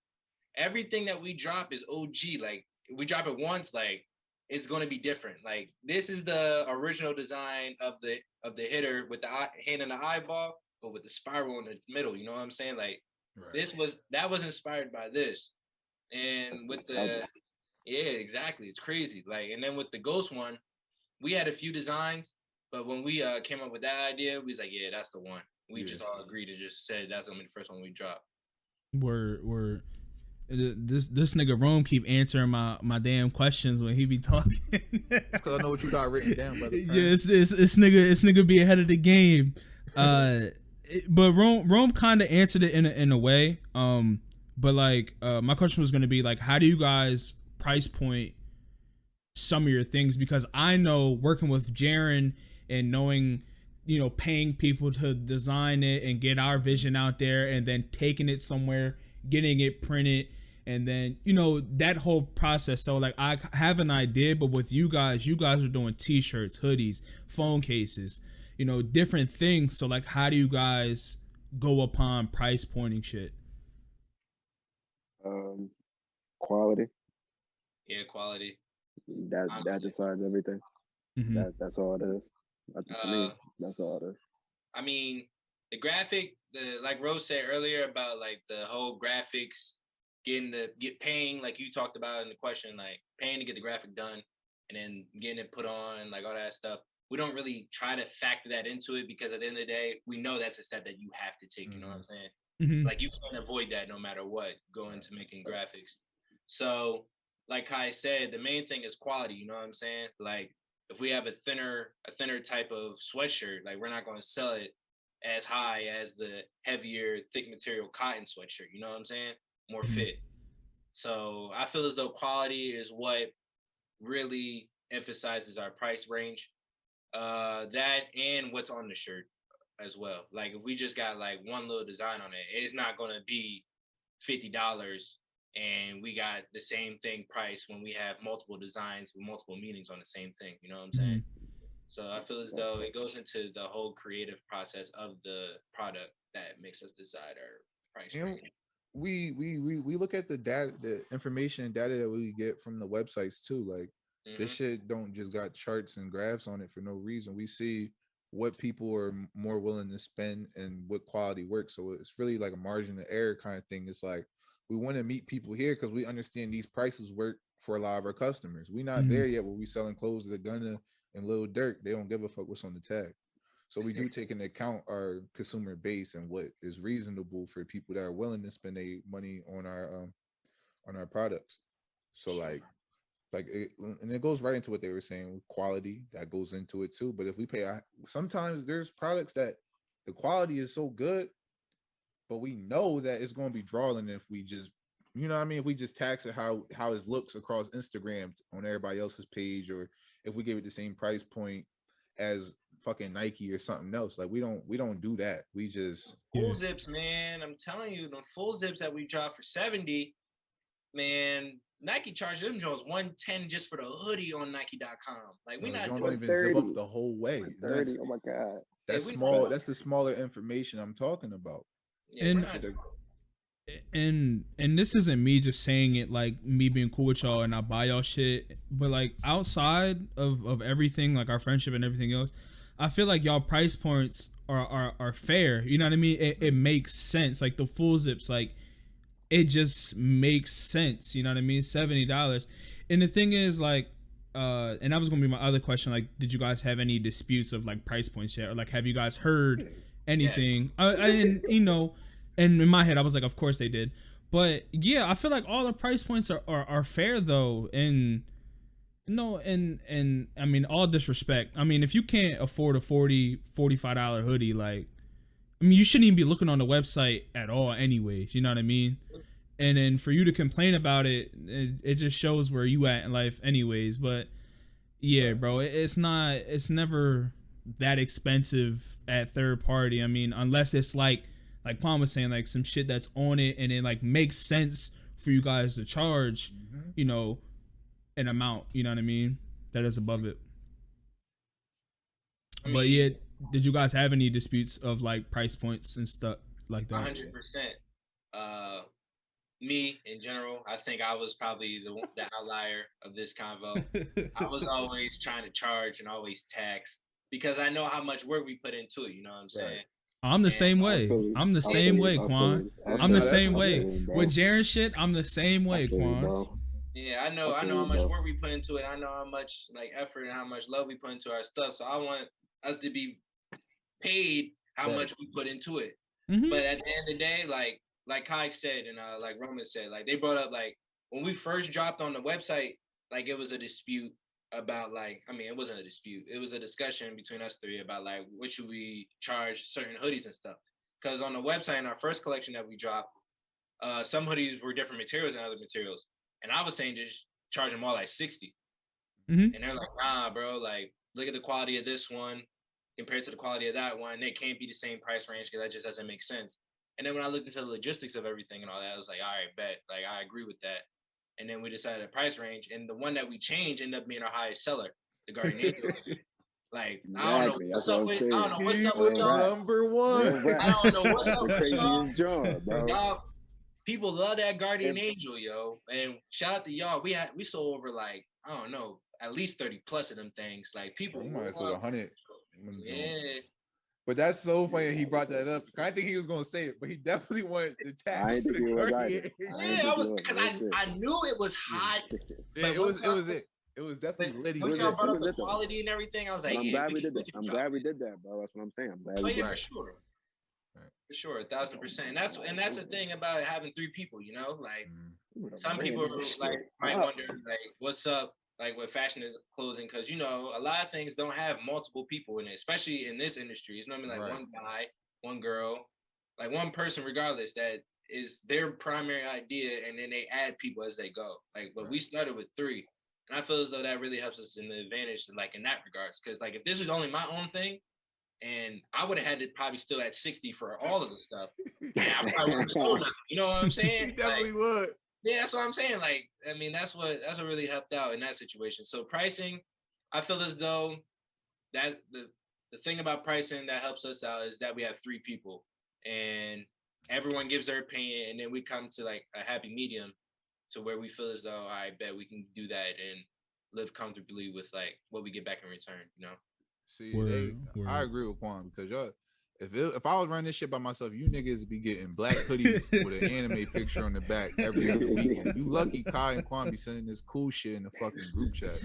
Speaker 3: everything that we drop is OG. Like we drop it once, like it's going to be different. Like this is the original design of the hitter with the hand and the eyeball, but with the spiral in the middle. You know what I'm saying? Like that was inspired by this, and with the yeah, exactly. It's crazy. Like, and then with the ghost one, we had a few designs, but when we came up with that idea, we was like, yeah, that's the one. We just all agreed to just say that's gonna be the first one we dropped.
Speaker 2: We're this nigga Rome keep answering my damn questions when he be talking.
Speaker 5: Because I know what you got written down, brother.
Speaker 2: Yeah, this nigga be ahead of the game. But Rome kind of answered it in a way. But like my question was gonna be like, how do you guys price point some of your things? Because I know working with Jaren and knowing, you know, paying people to design it and get our vision out there and then taking it somewhere, getting it printed, and then, you know, that whole process. So like I have an idea, but with you guys are doing t-shirts, hoodies, phone cases, you know, different things. So like how do you guys go upon price pointing shit?
Speaker 4: Quality.
Speaker 3: Yeah, quality.
Speaker 4: That decides everything.
Speaker 2: Mm-hmm.
Speaker 4: That's all it is. I mean, that's all it is.
Speaker 3: I mean, the graphic, like Rose said earlier about like the whole graphics, paying, like you talked about in the question, like paying to get the graphic done and then getting it put on, like all that stuff. We don't really try to factor that into it because at the end of the day, we know that's a step that you have to take. You know what I'm saying?
Speaker 2: Mm-hmm.
Speaker 3: Like you can't avoid that no matter what, going to making graphics. So like Kai said, the main thing is quality, you know what I'm saying? Like if we have a thinner type of sweatshirt, like we're not going to sell it as high as the heavier, thick material cotton sweatshirt, you know what I'm saying? More fit. So I feel as though quality is what really emphasizes our price range. That and what's on the shirt. as well. Like if we just got like one little design on it, it's not gonna be $50 and we got the same thing price when we have multiple designs with multiple meanings on the same thing. You know what I'm saying? So I feel as though it goes into the whole creative process of the product that makes us decide our price range.
Speaker 5: We look at the data, the information and data that we get from the websites too. Like this shit don't just got charts and graphs on it for no reason. We see what people are more willing to spend and what quality works. So it's really like a margin of error kind of thing. It's like we want to meet people here because we understand these prices work for a lot of our customers. We're not there yet where we selling clothes to Gunna and Lil Durk. They don't give a fuck what's on the tag. So we do take into account our consumer base and what is reasonable for people that are willing to spend their money on our products. So like it, and it goes right into what they were saying, quality that goes into it too. But if we pay, sometimes there's products that the quality is so good, but we know that it's going to be drawing if we just, you know what I mean, if we just tax it how it looks across Instagram on everybody else's page, or if we give it the same price point as fucking Nike or something else. Like we don't do that. We just
Speaker 3: full zips, man. I'm telling you, the full zips that we dropped for 70, man. Nike charged them Jones $110 just for the hoodie on Nike.com. Like we not
Speaker 5: don't even zip up the whole way.
Speaker 4: 30. Oh my god.
Speaker 5: That's small. That's the smaller information I'm talking about.
Speaker 2: Yeah, and this isn't me just saying it like me being cool with y'all and I buy y'all shit, but like outside of everything, like our friendship and everything else, I feel like y'all price points are fair. You know what I mean? It makes sense. Like the full zips, like it just makes sense. You know what I mean? $70. And the thing is, like, and that was gonna be my other question. Like, did you guys have any disputes of like price points yet, or like have you guys heard anything? Yes. I didn't, you know. And in my head, I was like, of course they did. But yeah, I feel like all the price points are fair though. And no, and I mean, all disrespect. I mean, if you can't afford a $45 hoodie, like, I mean, you shouldn't even be looking on the website at all anyways. You know what I mean? And then for you to complain about it, it just shows where you at in life anyways. But yeah, bro, it's never that expensive at third party. I mean, unless it's like Palm was saying, like some shit that's on it and it like makes sense for you guys to charge, you know, an amount, you know what I mean, that is above it. But yeah, did you guys have any disputes of like price points and stuff like that?
Speaker 3: 100%. Me in general, I think I was probably the outlier of this convo. I was always trying to charge and always tax because I know how much work we put into it. You know what I'm saying?
Speaker 2: I'm the same way. I'm the same way, Quan. I'm the same way. With Jaren shit, I'm the same way, Quan.
Speaker 3: Yeah, I know how much work we put into it. I know how much like effort and how much love we put into our stuff. So I want us to be paid how much we put into it. But at the end of the day, like Kai said and like Roman said, like they brought up like when we first dropped on the website, like it was a dispute about like, I mean, it wasn't a dispute. It was a discussion between us three about like what should we charge certain hoodies and stuff. Because on the website in our first collection that we dropped, some hoodies were different materials than other materials. And I was saying just charge them all like 60. And they're like, nah, bro, like look at the quality of this one compared to the quality of that one. They can't be the same price range because that just doesn't make sense. And then when I looked into the logistics of everything and all that, I was like, all right, bet. Like, I agree with that. And then we decided a price range. And the one that we changed ended up being our highest seller, the Guardian Angel. Like, I don't know what's up with y'all.
Speaker 5: Number one.
Speaker 3: I don't know what's up with y'all. Y'all, people love that Guardian Angel, yo. And shout out to y'all. We sold over like, I don't know, at least 30 plus of them things. Like people.
Speaker 5: You might have sold 100.
Speaker 3: Yeah.
Speaker 5: But that's so funny he brought that up. I think he was gonna say it, but he definitely wanted to tax the Guardian.
Speaker 3: Yeah, because I knew it was hot.
Speaker 5: Yeah, it was definitely lit.
Speaker 3: When y'all brought up the quality and everything, I was like,
Speaker 4: I'm glad we did that. I'm glad we did that, bro. That's what I'm saying. I'm glad we did that.
Speaker 3: For sure, 1,000%. And that's the thing about having three people, you know, like some people like might wonder like what's up like with fashion is clothing, because you know a lot of things don't have multiple people in it, especially in this industry. It's normally like one guy, one girl, like one person regardless that is their primary idea, and then they add people as they go. Like, but we started with 3, and I feel as though that really helps us in the advantage like in that regards, because like if this was only my own thing, and I would have had it probably still at 60 for all of the stuff. And I probably would have sold out. You know what I'm saying?
Speaker 5: He definitely would.
Speaker 3: Yeah, that's what I'm saying. Like, I mean, that's what really helped out in that situation. So pricing, I feel as though that the thing about pricing that helps us out is that we have 3 people and everyone gives their opinion, and then we come to like a happy medium to where we feel as though I bet we can do that and live comfortably with like what we get back in return, you know?
Speaker 5: See, I agree with Quan because y'all, if I was running this shit by myself, you niggas be getting black hoodies with an anime picture on the back every other weekend. You lucky Kai and Quan be sending this cool shit in the fucking group chat.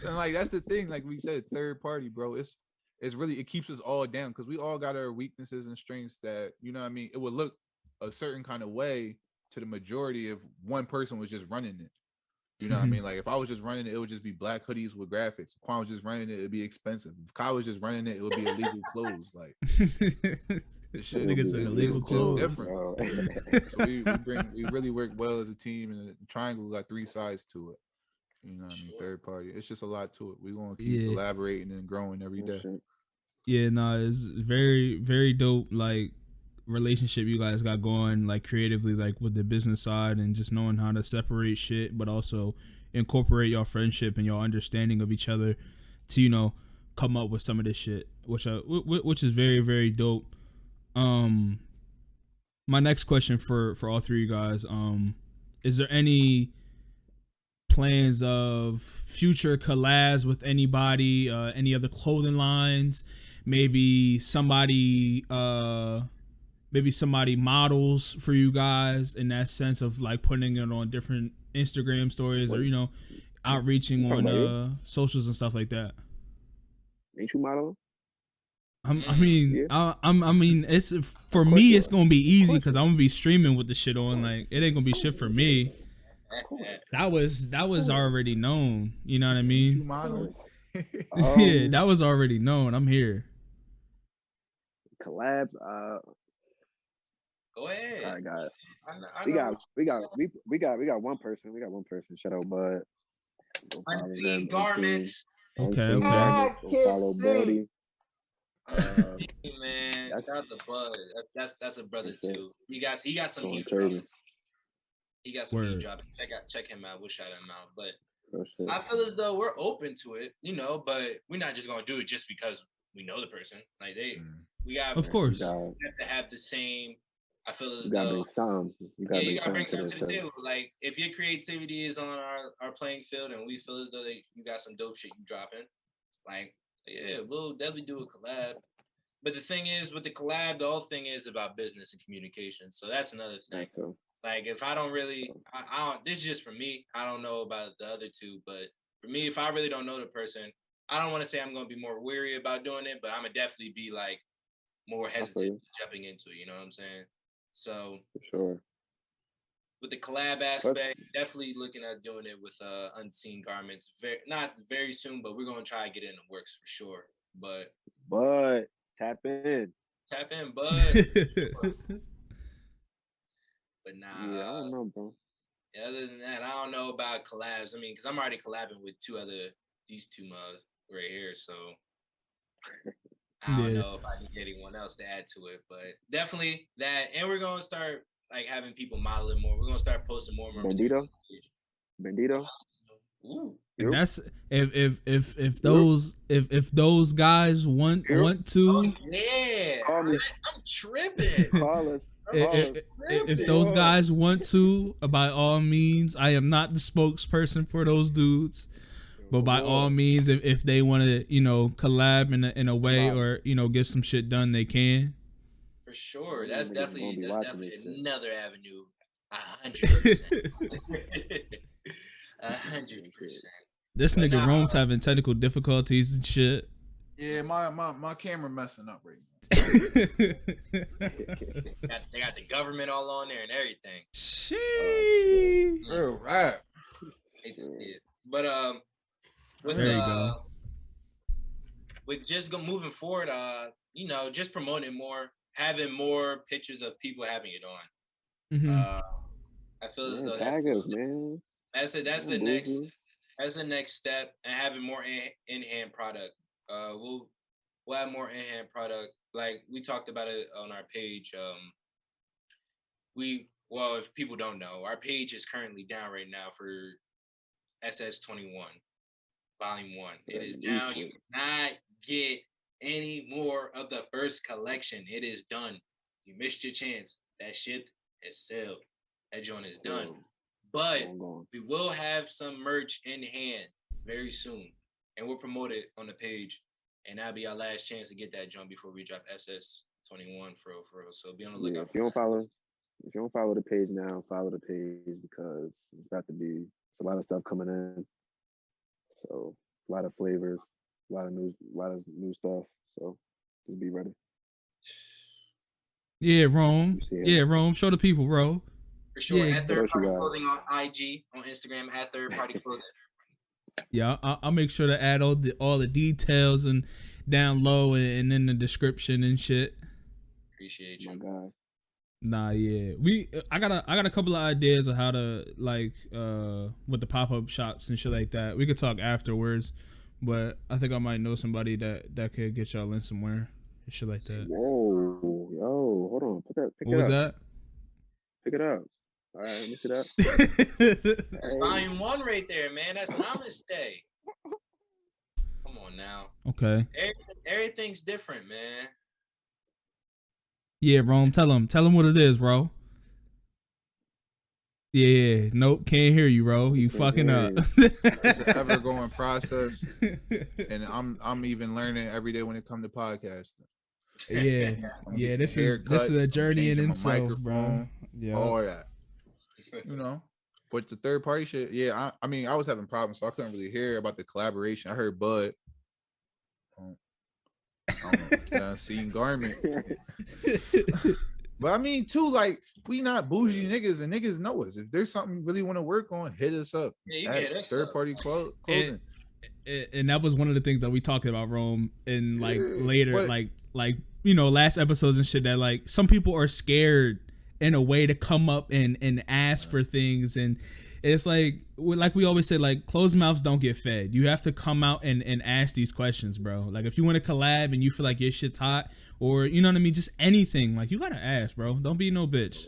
Speaker 5: And like that's the thing, like we said, third party, bro. It's really, it keeps us all down because we all got our weaknesses and strengths that, you know what I mean, it would look a certain kind of way to the majority if one person was just running it. You know what I mean? Like if I was just running it, it would just be black hoodies with graphics. If Quan was just running it, it'd be expensive. If Kai was just running it, it would be illegal clothes. Like this shit
Speaker 2: Niggas said illegal clothes.
Speaker 5: Just different. So we really work well as a team, and the triangle got 3 sides to it. You know what I mean? Third party. It's just a lot to it. We're gonna keep collaborating and growing every day.
Speaker 2: Yeah, no, it's very, very dope. Like relationship you guys got going, like creatively, like with the business side, and just knowing how to separate shit, but also incorporate your friendship and your understanding of each other to, you know, come up with some of this shit, which is very, very dope. My next question for all 3 of you guys, is there any plans of future collabs with anybody, any other clothing lines, maybe somebody models for you guys in that sense of like putting it on different Instagram stories or, you know, outreaching on socials and stuff like that?
Speaker 4: Ain't you modeling?
Speaker 2: I mean, it's for me. It's gonna be easy because I'm gonna be streaming with the shit on. Like, it ain't gonna be shit for me. That was already known. You know what I mean? Yeah, that was already known. I'm here.
Speaker 4: Collabs.
Speaker 3: Go ahead.
Speaker 4: I got. We
Speaker 3: We
Speaker 4: got one person. We got one person. Shout out Bud.
Speaker 3: Unseen Garments.
Speaker 2: Okay.
Speaker 4: Follow Buddy.
Speaker 3: Man, shout out to Bud. That's a brother too. He got some heat dropping. He got some heat dropping. Check him out. We'll shout him out. But I feel as though we're open to it, you know. But we're not just gonna do it just because we know the person. Like we got.
Speaker 2: Of course.
Speaker 3: We have to have the same. I feel as
Speaker 4: you
Speaker 3: though
Speaker 4: bring some. You gotta bring
Speaker 3: something to the table. Like if your creativity is on our playing field, and we feel as though you got some dope shit you dropping, like. Yeah, we'll definitely do a collab. But the thing is, with the collab, the whole thing is about business and communication. So that's another thing. So. Like, if I don't really, I don't. This is just for me. I don't know about the other 2, but for me, if I really don't know the person, I don't want to say I'm going to be more weary about doing it, but I'm gonna definitely be like more hesitant jumping into it. You know what I'm saying? So
Speaker 4: for sure.
Speaker 3: With the collab aspect, definitely looking at doing it with Unseen Garments. Not very soon, but we're gonna try to get it in the works for sure. But
Speaker 4: tap in,
Speaker 3: bud. But nah,
Speaker 4: yeah, I don't know, bro.
Speaker 3: Other than that, I don't know about collabs. I mean, because I'm already collabing with these 2 right here, so I don't know if I can get anyone else to add to it. But definitely that, and we're gonna start like having people modeling more. We're gonna start posting more and more.
Speaker 4: Bandito.
Speaker 2: Ooh. That's if those guys want to.
Speaker 3: I'm tripping.
Speaker 4: Call us.
Speaker 2: If those guys want to, by all means, I am not the spokesperson for those dudes. But by all means, if they want to, you know, collab in a way or, you know, get some shit done, they can.
Speaker 3: For sure. That's definitely another avenue. 100%. 100%.
Speaker 2: This nigga Rome's having technical difficulties and shit.
Speaker 5: Yeah, my camera messing up right now.
Speaker 3: They got the government all on there and everything.
Speaker 2: Sheesh.
Speaker 5: Real rap.
Speaker 3: But with
Speaker 2: there you go.
Speaker 3: With just moving forward, you know, just promoting it more, having more pictures of people having it on.
Speaker 2: Mm-hmm.
Speaker 3: I feel as though that's the next step, and having more in-hand product. we'll have more in-hand product. Like we talked about it on our page. If people don't know, our page is currently down right now for SS21 Volume 1. It is down. You cannot get any more of the first collection. It is done. You missed your chance. That shit is sailed. That joint is done. But we will have some merch in hand very soon, and we'll promote it on the page. And that'll be our last chance to get that joint before we drop SS21 for real. So be on the lookout.
Speaker 4: If you don't follow the page now, follow the page because it's about to be a lot of stuff coming in. So a lot of flavors, a lot of new stuff. So just be ready.
Speaker 2: Yeah, Rome. Yeah, Rome. Show the people, bro.
Speaker 3: For sure. Yeah. At Third Party Clothing on IG, on Instagram, at Third Party Clothing.
Speaker 2: Yeah, I'll make sure to add all the details and down low and in the description and shit.
Speaker 3: Appreciate you.
Speaker 4: My God.
Speaker 2: Nah, yeah. I got a couple of ideas of how to with the pop-up shops and shit like that. We could talk afterwards, but I think I might know somebody that could get y'all in somewhere and shit like that.
Speaker 4: Whoa, yo, hold on.
Speaker 2: What was that?
Speaker 4: Pick it up. All right, let me see that.
Speaker 3: That's Volume 1 right there, man. That's Namaste. Come on now.
Speaker 2: Okay.
Speaker 3: Everything's different, man.
Speaker 2: Yeah, Rome. Tell him what it is, bro. Yeah, nope, can't hear you, bro. You fucking up.
Speaker 5: It's an ever going process, and I'm even learning every day when it comes to podcasting.
Speaker 2: Yeah. This is a journey in itself, bro.
Speaker 5: Yeah, all that. But the third party shit, yeah. I mean, I was having problems, so I couldn't really hear about the collaboration. I heard Bud. I don't know, seen Garment. But I mean, too, like, we not bougie niggas, and niggas know us. If there's something you really want to work on, hit us up.
Speaker 3: Yeah, you hit us
Speaker 5: Third Party Clothing.
Speaker 2: And that was one of the things that we talked about, Rome, and like later, like last episodes and shit, that like some people are scared in a way to come up and ask for things, and it's like we always say, like, closed mouths don't get fed. You have to come out and ask these questions, bro. Like, if you want to collab and you feel like your shit's hot, or you know what I mean, just anything, like, you gotta ask, bro. Don't be no bitch.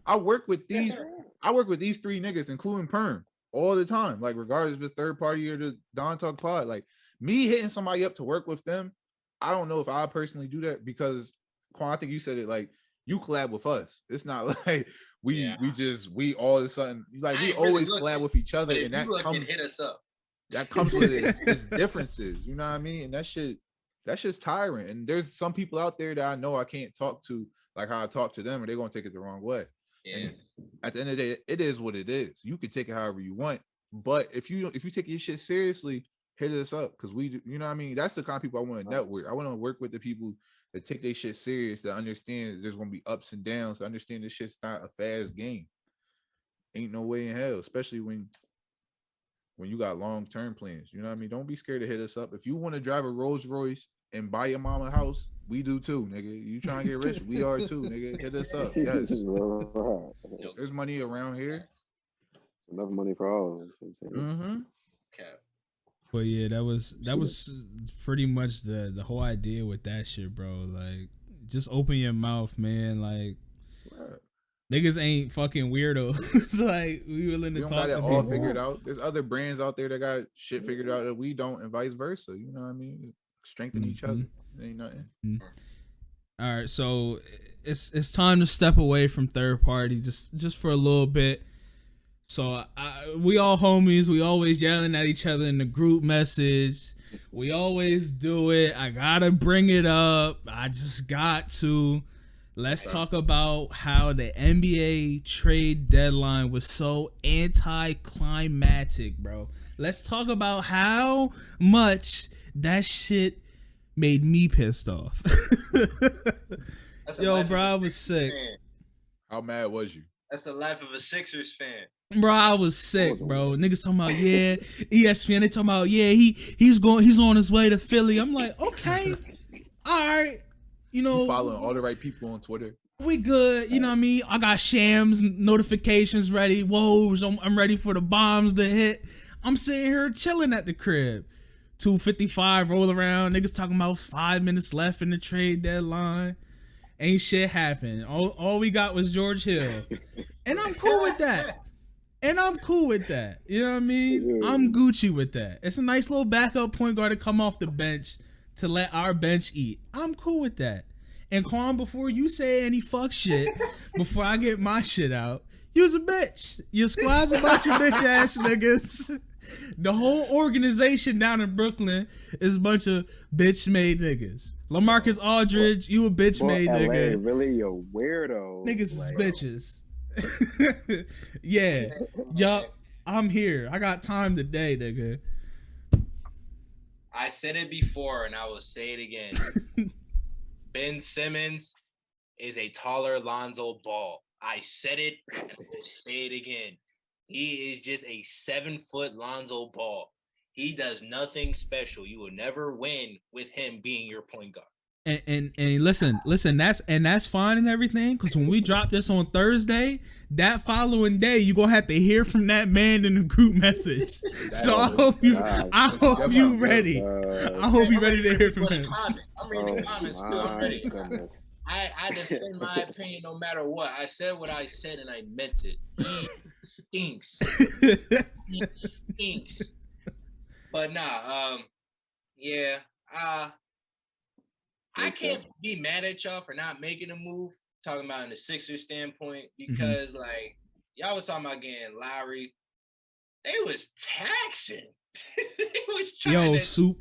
Speaker 5: I work with these three niggas, including Perm, all the time. Like, regardless if it's Third Party or the Don Talk Pod, like, me hitting somebody up to work with them, I don't know if I personally do that, because Quan, I think you said it, like, you collab with us. It's not like we all of a sudden, like, we always collab with each other, and that comes,
Speaker 3: hit us up.
Speaker 5: That comes with its differences. You know what I mean? And that's just tiring. And there's some people out there that I know I can't talk to like how I talk to them, or they're gonna take it the wrong way. Yeah. And at the end of the day, it is what it is. You can take it however you want, but if you take your shit seriously, hit us up, because we do. You know what I mean? That's the kind of people I want to network. I want to work with the people that take their shit serious, that understand that there's gonna be ups and downs, to understand this shit's not a fast game. Ain't no way in hell, especially when you got long-term plans. You know what I mean? Don't be scared to hit us up. If you want to drive a Rolls Royce and buy your mama a house, we do too, nigga. You trying to get rich? We are too, nigga. Hit us up. Yes. There's money around here.
Speaker 4: Enough money for all.
Speaker 5: Mm-hmm.
Speaker 2: But yeah, that was pretty much the whole idea with that shit, bro. Like, just open your mouth, man. Like, niggas ain't fucking weirdos. Like, we willing to talk to people.
Speaker 5: All figured out. There's other brands out there that got shit figured out that we don't, and vice versa. You know what I mean? Strengthen each other. It ain't nothing.
Speaker 2: All right, so it's time to step away from Third Party just for a little bit. So we all homies. We always yelling at each other in the group message. We always do it. I gotta bring it up. I just got to. Let's talk about how the NBA trade deadline was so anticlimactic, bro. Let's talk about how much that shit made me pissed off. Yo, bro, I was sick.
Speaker 5: How mad was you?
Speaker 3: That's the life of a Sixers fan.
Speaker 2: Bro, I was sick, bro. Niggas talking about, yeah, ESPN, they talking about, yeah, he's on his way to Philly. I'm like, okay, all right. You know,
Speaker 5: following all the right people on Twitter.
Speaker 2: We good, you know what I mean? I got Shams notifications ready. Whoa, I'm ready for the bombs to hit. I'm sitting here chilling at the crib. 2:55 roll around. Niggas talking about 5 minutes left in the trade deadline. Ain't shit happened. All we got was George Hill. And I'm cool with that. You know what I mean? I'm Gucci with that. It's a nice little backup point guard to come off the bench to let our bench eat. I'm cool with that. And Quan, before you say any fuck shit, before I get my shit out, you was a bitch. Your squad's a bunch of bitch ass niggas. The whole organization down in Brooklyn is a bunch of bitch made niggas. LaMarcus Aldridge, you a bitch made nigga.
Speaker 4: Really a weirdo.
Speaker 2: Niggas is bitches. Yeah. Yup. I'm here. I got time today, nigga.
Speaker 3: I said it before and I will say it again. Ben Simmons is a taller Lonzo Ball. I said it and I will say it again. He is just a 7-foot Lonzo Ball. He does nothing special. You will never win with him being your point guard.
Speaker 2: And listen, that's fine and everything. Because when we drop this on Thursday, that following day you're gonna have to hear from that man in the group message. So I hope you ready. I hope you ready to hear from him.
Speaker 3: I'm reading the comments too. I'm ready. I defend my opinion no matter what. I said what I said and I meant it. He stinks. He stinks. But nah, yeah. I can't be mad at y'all for not making a move, talking about in the Sixers standpoint, because like y'all was talking about getting Lowry. They was taxing. They was super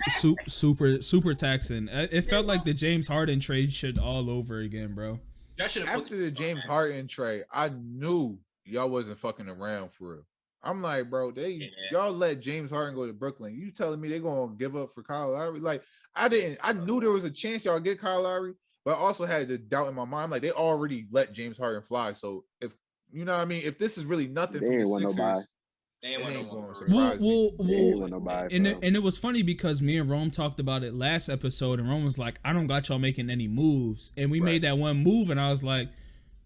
Speaker 3: taxing. It felt like the James Harden trade shit all over again, bro.
Speaker 5: After the James Harden trade, I knew y'all wasn't fucking around for real. I'm like, bro, y'all let James Harden go to Brooklyn. You telling me they gonna give up for Kyle Lowry? Like, I knew there was a chance y'all get Kyle Lowry, but I also had the doubt in my mind. Like, they already let James Harden fly. So if you know what I mean, if this is really nothing from the Sixers,
Speaker 3: they ain't going to
Speaker 5: surprise me.
Speaker 2: And it was funny because me and Rome talked about it last episode, and Rome was like, I don't got y'all making any moves. And we made that one move, and I was like,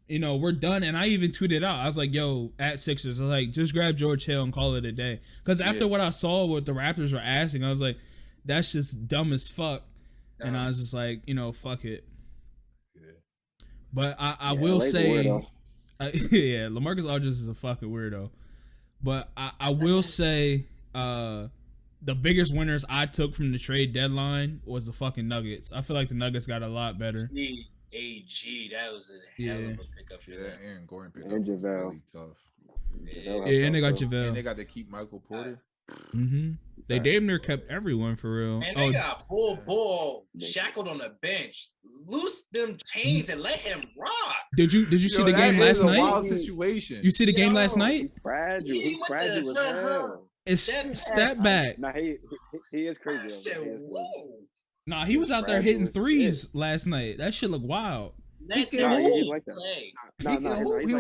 Speaker 2: you know, we're done. And I even tweeted out, I was like, yo, at Sixers, I was like, just grab George Hill and call it a day. Because after what I saw, what the Raptors were asking, I was like, that's just dumb as fuck. And I was just like, you know, fuck it. Yeah. But I will say, LaMarcus Aldridge is a fucking weirdo. But I will say, the biggest winners I took from the trade deadline was the fucking Nuggets. I feel like the Nuggets got a lot better.
Speaker 3: AG, that was a hell of a pickup.
Speaker 5: Yeah, Aaron Gordon pickup
Speaker 4: and
Speaker 5: was really tough.
Speaker 2: Yeah, and they got JaVale.
Speaker 5: And they got to keep Michael Porter.
Speaker 2: They damn near kept everyone for real.
Speaker 3: And they got Bull shackled on the bench. Loose them chains and let him rock.
Speaker 2: Did you see the game last night?
Speaker 5: Wild situation.
Speaker 2: You see the game last night?
Speaker 4: He's fragile as hell.
Speaker 2: It's step back.
Speaker 4: Nah, he is crazy.
Speaker 3: I said, whoa.
Speaker 2: Nah, he was out there hitting threes last night. That shit looked wild.
Speaker 3: He
Speaker 5: was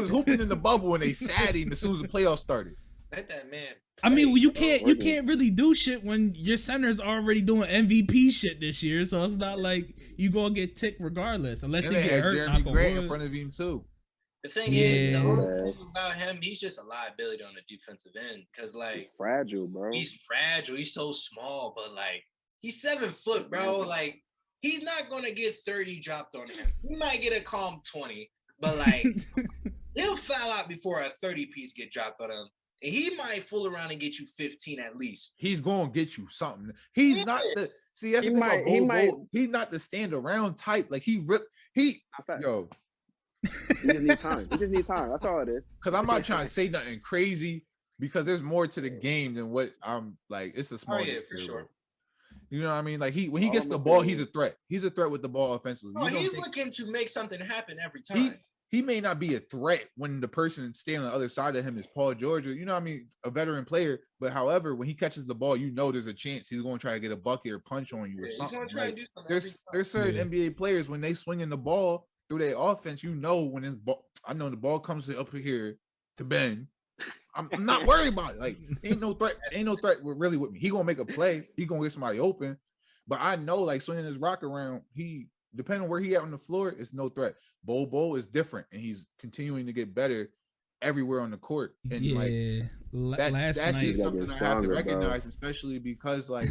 Speaker 5: hooping in the bubble and they sat him as soon as the playoffs started.
Speaker 3: Let that man play.
Speaker 2: I mean, well, you can't really do shit when your center's already doing MVP shit this year. So it's not like you gonna get ticked regardless, unless he get hurt.
Speaker 5: Jeremy Grant in front of him too.
Speaker 3: The thing is, the whole thing about him, he's just a liability on the defensive end because, like,
Speaker 4: he's fragile, bro.
Speaker 3: He's fragile. He's so small, but like, he's 7 foot, bro. Like, he's not gonna get 30 dropped on him. He might get a calm 20, but like, he'll foul out before a 30 piece get dropped on him. And he might fool around and get you 15 at least.
Speaker 5: He's gonna get you something. He's not the that's the thing about Bull. He's not the stand around type. Like he just
Speaker 4: need time. He just needs time. That's all it is.
Speaker 5: Because I'm not trying to say nothing crazy because there's more to the game than what I'm like. It's a small
Speaker 3: for sure.
Speaker 5: You know what I mean? Like when he gets the ball, he's a threat. He's a threat with the ball offensively.
Speaker 3: Oh, he's looking to make something happen every time.
Speaker 5: He may not be a threat when the person standing on the other side of him is Paul George, or, you know what I mean, a veteran player. But however, when he catches the ball, you know there's a chance he's going to try to get a bucket or punch on you or something. Like, there's certain NBA players when they swinging the ball through their offense, you know when it's ball, I know the ball comes up here to Ben. I'm not worried about it. Like ain't no threat really with me. He gonna make a play. He gonna get somebody open. But I know like swinging his rock around, depending on where he at on the floor, it's no threat. Bo is different, and he's continuing to get better everywhere on the court. And that's just something I have to recognize, especially because like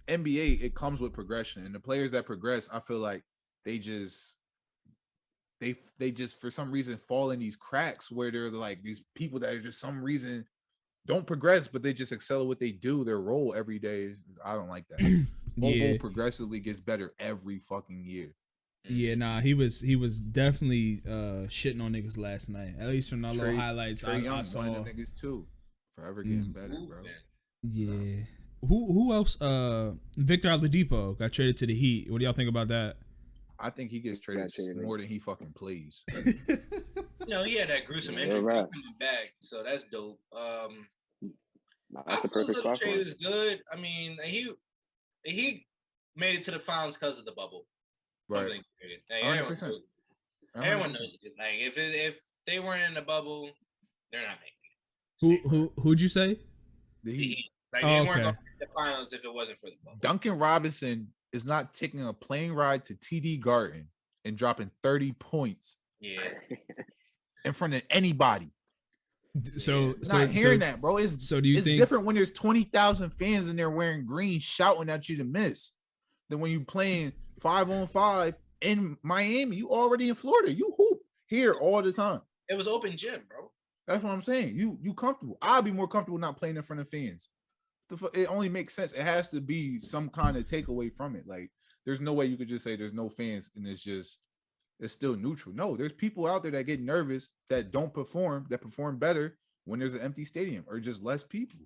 Speaker 5: NBA, it comes with progression, and the players that progress, I feel like they just for some reason fall in these cracks where they're like these people that are just some reason don't progress, but they just excel at what they do. Their role every day. I don't like that. Bobo progressively gets better every fucking year.
Speaker 2: Yeah, nah, he was definitely shitting on niggas last night. At least from the little highlights I saw.
Speaker 5: One of the niggas too. Forever getting better, bro.
Speaker 2: Yeah. Who else? Victor Oladipo got traded to the Heat. What do y'all think about that?
Speaker 5: I think he gets traded more than he fucking plays.
Speaker 3: You know, he had that gruesome injury coming back, so that's dope. I feel the trade was good. I mean, he made it to the finals because of the bubble.
Speaker 5: Right.
Speaker 3: Like, everyone knows it. Like if they weren't in the bubble, they're not making
Speaker 2: it. Who'd you say?
Speaker 3: The Heat. Like they weren't going to the finals if it wasn't for the bubble.
Speaker 5: Duncan Robinson is not taking a plane ride to TD Garden and dropping 30 points.
Speaker 3: Yeah.
Speaker 5: In front of anybody.
Speaker 2: So
Speaker 5: not hearing that, bro. Do you think different when there's 20,000 fans in there wearing green shouting at you to miss than when you playing 5-on-5 in Miami? You already in Florida. You hoop here all the time.
Speaker 3: It was open gym, bro.
Speaker 5: That's what I'm saying. You comfortable. I'll be more comfortable not playing in front of fans. It only makes sense. It has to be some kind of takeaway from it. Like there's no way you could just say there's no fans and it's still neutral. No, there's people out there that get nervous that don't perform, that perform better when there's an empty stadium or just less people.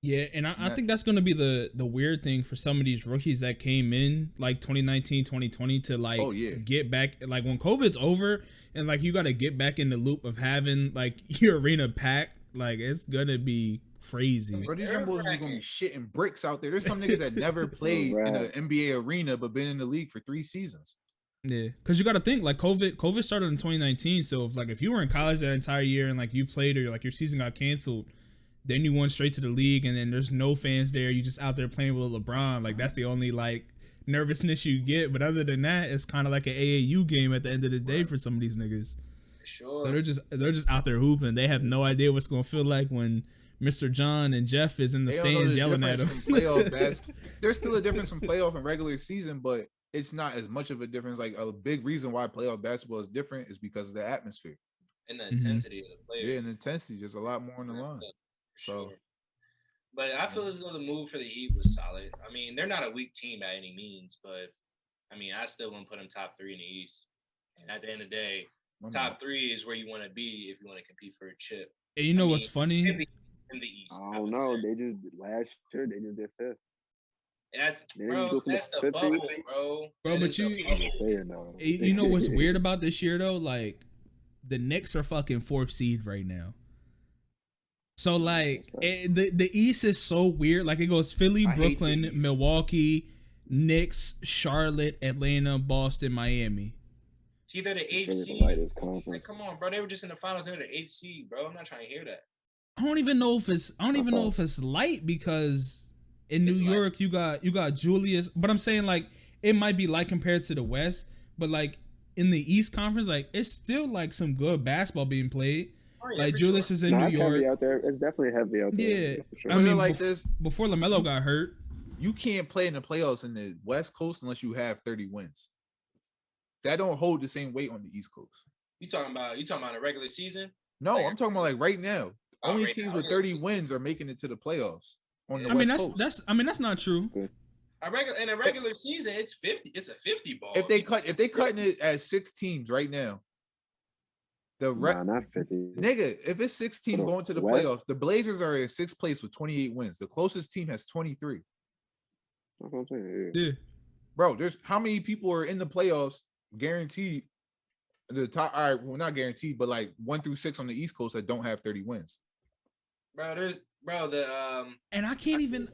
Speaker 2: Yeah, and I think that's going to be the weird thing for some of these rookies that came in like 2019, 2020 to like get back, like when COVID's over and like you got to get back in the loop of having like your arena packed, like it's going to be crazy.
Speaker 5: Bro, these young boys are going to be shitting bricks out there. There's some niggas that never played in an NBA arena but been in the league for 3 seasons.
Speaker 2: Yeah, because you got to think like COVID started in 2019. So if you were in college that entire year and like you played or like your season got canceled, then you went straight to the league and then there's no fans there. You just out there playing with LeBron. Like that's the only like nervousness you get. But other than that, it's kind of like an AAU game at the end of the day for some of these niggas.
Speaker 3: Sure.
Speaker 2: So they're just out there hooping. They have no idea what's gonna feel like when Mr. John and Jeff is in the stands yelling at them.
Speaker 5: There's still a difference from playoff and regular season, but it's not as much of a difference. Like a big reason why playoff basketball is different is because of the atmosphere
Speaker 3: and the intensity of the players.
Speaker 5: Yeah, and the intensity, just a lot more on the line.
Speaker 3: Sure. But I feel as though the move for the Heat was solid. I mean, they're not a weak team by any means, but I mean, I still wouldn't put them top 3 in the East. And at the end of the day, top 3 is where you want to be if you want to compete for a chip.
Speaker 2: And you know what's funny?
Speaker 3: In the East.
Speaker 4: I don't know. They just last year they just did 5th.
Speaker 3: That's the bubble, bro.
Speaker 2: But you know what's weird about this year though? Like the Knicks are fucking 4th seed right now. So like the East is so weird. Like it goes Philly, Brooklyn, Milwaukee, Knicks, Charlotte, Atlanta, Boston, Miami.
Speaker 3: It's either the 8th seed. Like, come on, bro. They were just in the finals. They're the 8th seed, bro. I'm not trying to hear that.
Speaker 2: I don't even know if it's light because in New York you got Julius, but I'm saying like it might be light compared to the West, but like in the East Conference, like it's still like some good basketball being played. Oh, yeah, like Julius is in New York.
Speaker 4: Heavy out there. It's definitely heavy out there.
Speaker 2: Yeah, sure. I mean, like this before LaMelo got hurt,
Speaker 5: you can't play in the playoffs in the West Coast unless you have 30 wins. That don't hold the same weight on the East Coast.
Speaker 3: You talking about a regular season?
Speaker 5: No, I'm talking about like right now. Only right teams now, with 30 wins are making it to the playoffs on the West Coast.
Speaker 2: That's not true.
Speaker 3: In a regular season, it's 50. It's a 50 ball.
Speaker 5: If they cutting it as 6 teams right now,
Speaker 4: not 50.
Speaker 5: Nigga, if it's 6 teams going to the playoffs, the Blazers are in 6th place with 28 wins. The closest team has 23.
Speaker 4: That's what I'm saying.
Speaker 2: Yeah.
Speaker 5: Bro, there's how many people are in the playoffs guaranteed? The top, all right, well, not guaranteed, but like 1 through 6 on the East Coast that don't have 30 wins.
Speaker 2: And I can't even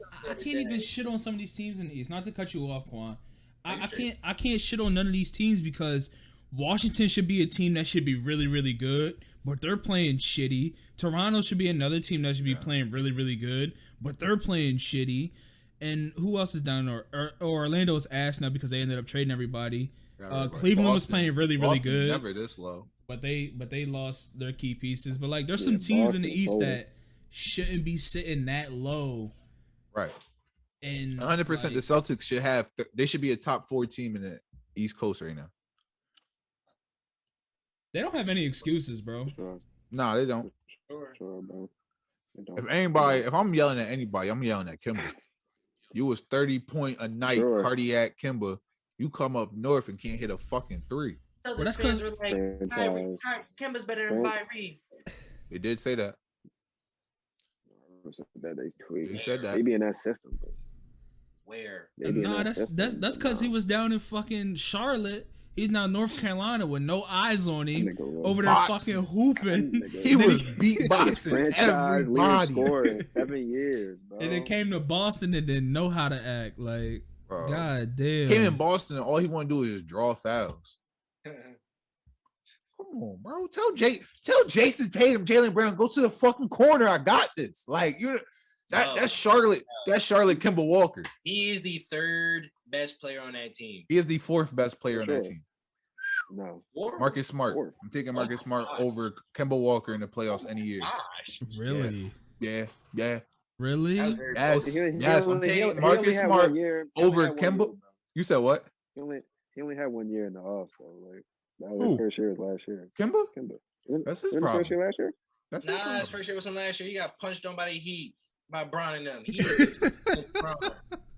Speaker 2: shit on some of these teams in the East. Not to cut you off, Quan. I can't shit on none of these teams because Washington should be a team that should be really, really good, but they're playing shitty. Toronto should be another team that should be playing really, really good, but they're playing shitty. And who else is down there? Orlando's ass now because they ended up trading everybody. Cleveland was playing really, really good.
Speaker 5: Never this low.
Speaker 2: But they lost their key pieces. But like there's some teams in the East that shouldn't be sitting that low.
Speaker 5: Right.
Speaker 2: And
Speaker 5: 100%, the Celtics should have. They should be a top 4 team in the East Coast right now.
Speaker 2: They don't have any excuses, bro.
Speaker 4: Sure.
Speaker 5: Nah, they don't.
Speaker 4: Sure, bro.
Speaker 5: If I'm yelling at anybody, I'm yelling at Kimba. You was 30 point a night, cardiac Kimba. You come up north and can't hit a fucking 3.
Speaker 3: So the fans were like, Kimba's better than Kyrie.
Speaker 5: They did say that.
Speaker 4: They tweet.
Speaker 5: They said that.
Speaker 4: Maybe in that system, bro.
Speaker 3: Where?
Speaker 2: Nah, that's because he was down in fucking Charlotte. He's now North Carolina with no eyes on him over there fucking hooping.
Speaker 5: He was beatboxing everybody.
Speaker 4: Score in 7 years, bro.
Speaker 2: And then came to Boston and didn't know how to act. Like, bro. God damn.
Speaker 5: Came in Boston and all he want to do is draw fouls. Come on, bro. Tell Jason Tatum, Jaylen Brown, go to the fucking corner. I got this. Like that's Charlotte. That's Charlotte Kemba Walker.
Speaker 3: He is the 3rd best player on that team.
Speaker 5: He is the 4th best player on that team.
Speaker 4: No.
Speaker 5: Marcus Smart. 4th. I'm taking Marcus Smart over Kemba Walker in the playoffs any year.
Speaker 3: Gosh.
Speaker 2: Really?
Speaker 5: Yeah.
Speaker 2: Really?
Speaker 5: Yes. I'm taking Marcus Smart over Kemba. You said what?
Speaker 4: He only had 1 year in the off, so like that was his first year last year.
Speaker 5: Kimba? That's his problem.
Speaker 4: First year last year?
Speaker 3: His first year wasn't last year. He got punched on by the Heat, by Bron and them.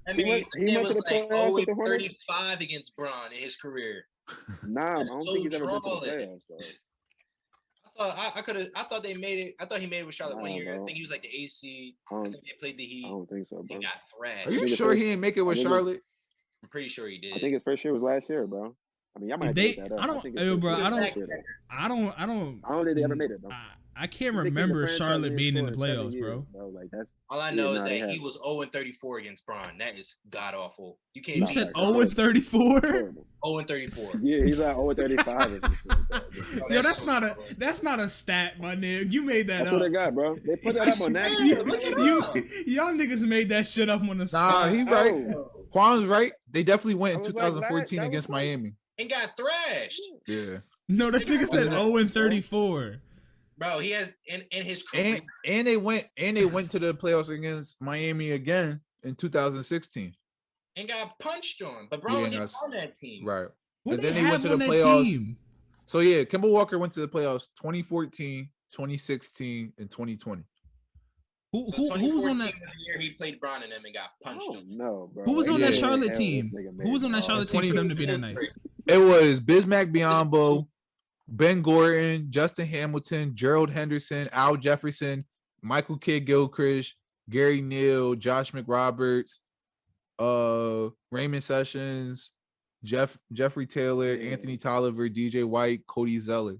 Speaker 3: I mean, he was like 0-35 against Bron in his career.
Speaker 4: Nah, I don't think he's ever been to the playoffs, though.
Speaker 3: I thought they made it. I thought he made it with Charlotte 1 year. Bro. I think he was like the AC. I think they played the Heat.
Speaker 4: I don't think so, bro.
Speaker 3: He got thrashed.
Speaker 5: Are you sure he didn't make it with Charlotte?
Speaker 3: I'm pretty sure he did.
Speaker 4: I think his first year was last year, bro. I mean, I might take that up. I don't think they ever made it, bro.
Speaker 2: I can't remember Charlotte being in the playoffs, bro.
Speaker 4: Like
Speaker 3: all I know is that he was 0-34 against Bron. That is god awful. You can't.
Speaker 2: You said 0-34.
Speaker 3: 0-34.
Speaker 4: Yeah, he's like 0-35.
Speaker 2: Yo, that's not a stat, my nigga. You made that
Speaker 4: up. That's what they got, bro. They put that up on that.
Speaker 2: Y'all niggas made that shit up on the spot.
Speaker 5: Nah, he right. Quan's right. They definitely went in 2014 against Miami.
Speaker 3: And got thrashed.
Speaker 5: Yeah.
Speaker 2: No, this nigga said 0-34.
Speaker 3: Bro, he has in his career.
Speaker 5: And they went to the playoffs against Miami again in 2016.
Speaker 3: And got punched on. But Bron wasn't on that team.
Speaker 5: Right. And then they went to the playoffs. Team? So yeah, Kemba Walker went to the playoffs 2014, 2016, and 2020.
Speaker 2: Who was on that?
Speaker 3: Year he played Bron and them and got punched on.
Speaker 4: No, bro.
Speaker 2: Who was on that Charlotte team? Who was on that Charlotte team for them to be that nice?
Speaker 5: It was Bismack Biyombo, Ben Gordon, Justin Hamilton, Gerald Henderson, Al Jefferson, Michael Kidd-Gilchrist, Gary Neal, Josh McRoberts, Raymond Sessions, Jeffrey Taylor, Anthony Tolliver, DJ White, Cody Zeller.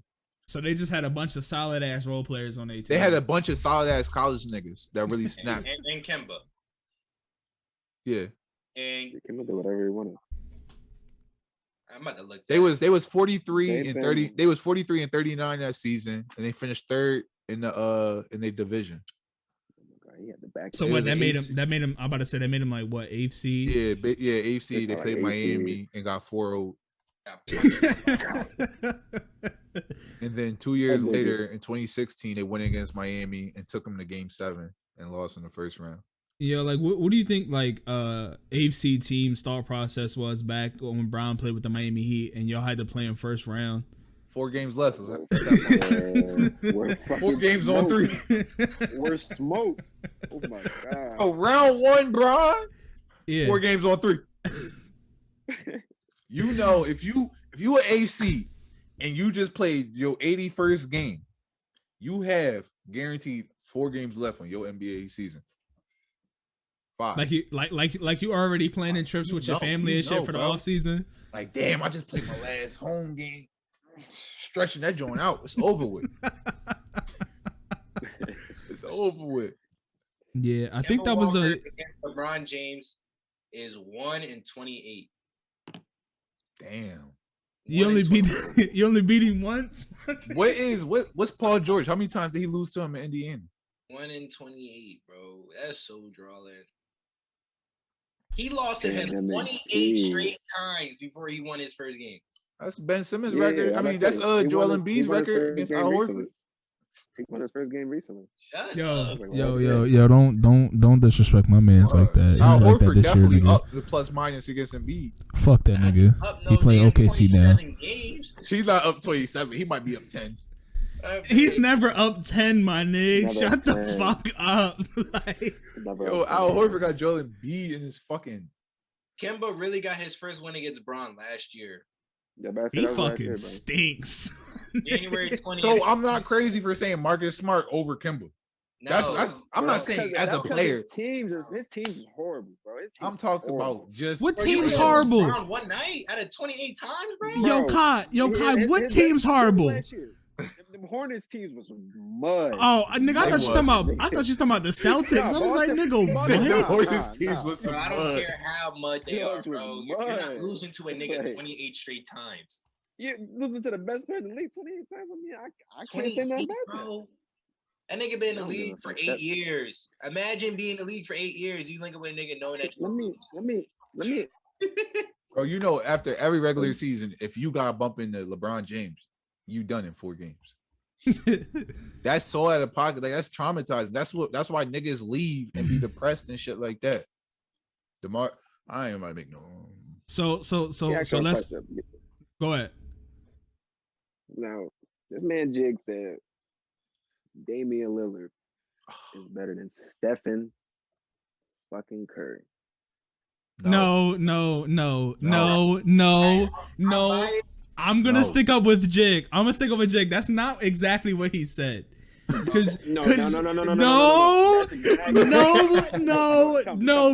Speaker 2: So they just had a bunch of solid ass role players on their team.
Speaker 5: They had a bunch of solid ass college niggas that really snapped.
Speaker 3: and Kemba.
Speaker 5: Yeah.
Speaker 3: And
Speaker 4: Kemba did whatever he wanted.
Speaker 3: I'm about to look.
Speaker 5: They was 43 and 30. They was 43 and 39 that season, and they finished 3rd in their division.
Speaker 4: He had the back.
Speaker 2: So what that made him? That made him. I'm about to say that made him like what 8th seed?
Speaker 5: Yeah, AFC. They played Miami and got 4-0. And then 2 years later, in 2016, they went against Miami and took them to Game 7 and lost in the first round.
Speaker 2: Yeah, like what do you think like AFC team's thought process was back when Brown played with the Miami Heat and y'all had to play in first round?
Speaker 5: 4 games less. 4 games
Speaker 4: smoked.
Speaker 5: on 3.
Speaker 4: We're smoked. Oh my god.
Speaker 5: Oh, round 1, Bron.
Speaker 2: Yeah.
Speaker 5: 4 games on 3. You know, if you an AFC and you just played your 81st game, you have guaranteed 4 games left on your NBA season. 5.
Speaker 2: Like you already planning trips with your family and shit for the off season.
Speaker 5: Like, damn, I just played my last home game. Stretching that joint out. It's over with. It's over with.
Speaker 2: Yeah, I think that was
Speaker 3: against LeBron James is 1-28.
Speaker 5: Damn.
Speaker 2: You only beat him once.
Speaker 5: What's Paul George? How many times did he lose to him in Indiana?
Speaker 3: 1-28, bro. That's so drawing. He lost to him 28 straight times before he won his first game.
Speaker 5: That's Ben Simmons' record. I mean, that's Joel Embiid's record against Al Horford.
Speaker 4: He won his first game recently.
Speaker 2: Yo, don't disrespect my man's like that. He's
Speaker 5: Al
Speaker 2: like that
Speaker 5: Horford
Speaker 2: this year,
Speaker 5: definitely
Speaker 2: nigga.
Speaker 5: up the plus minus against Embiid.
Speaker 2: Fuck that nigga. He play OKC now.
Speaker 3: Games.
Speaker 5: He's not up 27. He might be up 10.
Speaker 2: He's never up 10, my nigga.
Speaker 4: Never
Speaker 2: Shut the
Speaker 4: 10.
Speaker 2: fuck up. Like,
Speaker 5: Yo, Al Horford got Joel Embiid in his fucking.
Speaker 3: Kemba really got his first win against Braun last year.
Speaker 4: Yeah,
Speaker 2: he fucking stinks.
Speaker 3: January 20th.
Speaker 5: So I'm not crazy for saying Marcus Smart over Kemba.
Speaker 3: No,
Speaker 5: I'm not saying as a player.
Speaker 4: His team is horrible, bro.
Speaker 5: I'm talking about just
Speaker 2: What
Speaker 3: Bro,
Speaker 2: team's
Speaker 3: you
Speaker 2: horrible?
Speaker 3: Braun one night out of 28 times, bro.
Speaker 2: Yo, Kai, what team's horrible?
Speaker 4: The Hornets teams was mud.
Speaker 2: Oh, nigga, I thought you was talking about the Celtics. I was like, nigga, what?
Speaker 3: Bro, I don't care how mud they are, bro. You're not losing to a nigga 28 straight times.
Speaker 4: You losing to the best player in the league 28 times. I mean, I can't say nothing about that.
Speaker 3: That nigga been in the league for 8 years. Imagine being in the league for 8 years. You linking with a nigga knowing that. Let me.
Speaker 5: Bro, you know, after every regular season, if you got bump into LeBron James, you done in 4 games. That's so out of pocket. Like, that's traumatizing. That's why niggas leave and be depressed and shit like that. I ain't might make no.
Speaker 2: So let's go ahead.
Speaker 4: Now, this man Jig said Damian Lillard is better than Stephen fucking Curry.
Speaker 2: No. I'm gonna stick up with Jig. That's not exactly what he said. Because no,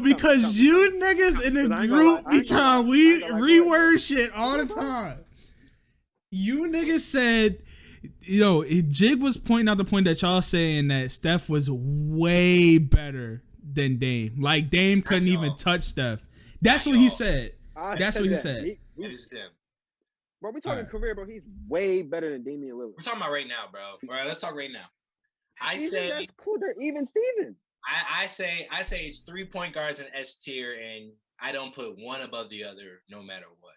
Speaker 2: because you niggas in the group be trying we reword shit all the time. You niggas said, Jig was pointing out the point that y'all saying that Steph was way better than Dame. Like Dame couldn't even touch Steph. That's what he said. That's what he said.
Speaker 3: It is them.
Speaker 4: Bro, we talking career, bro. He's way better than Damian Lillard.
Speaker 3: We're talking about right now, bro. All right, let's talk right now. I say
Speaker 4: that's cool. They're even Steven.
Speaker 3: I say it's 3 point guards in S tier, and I don't put one above the other, no matter what.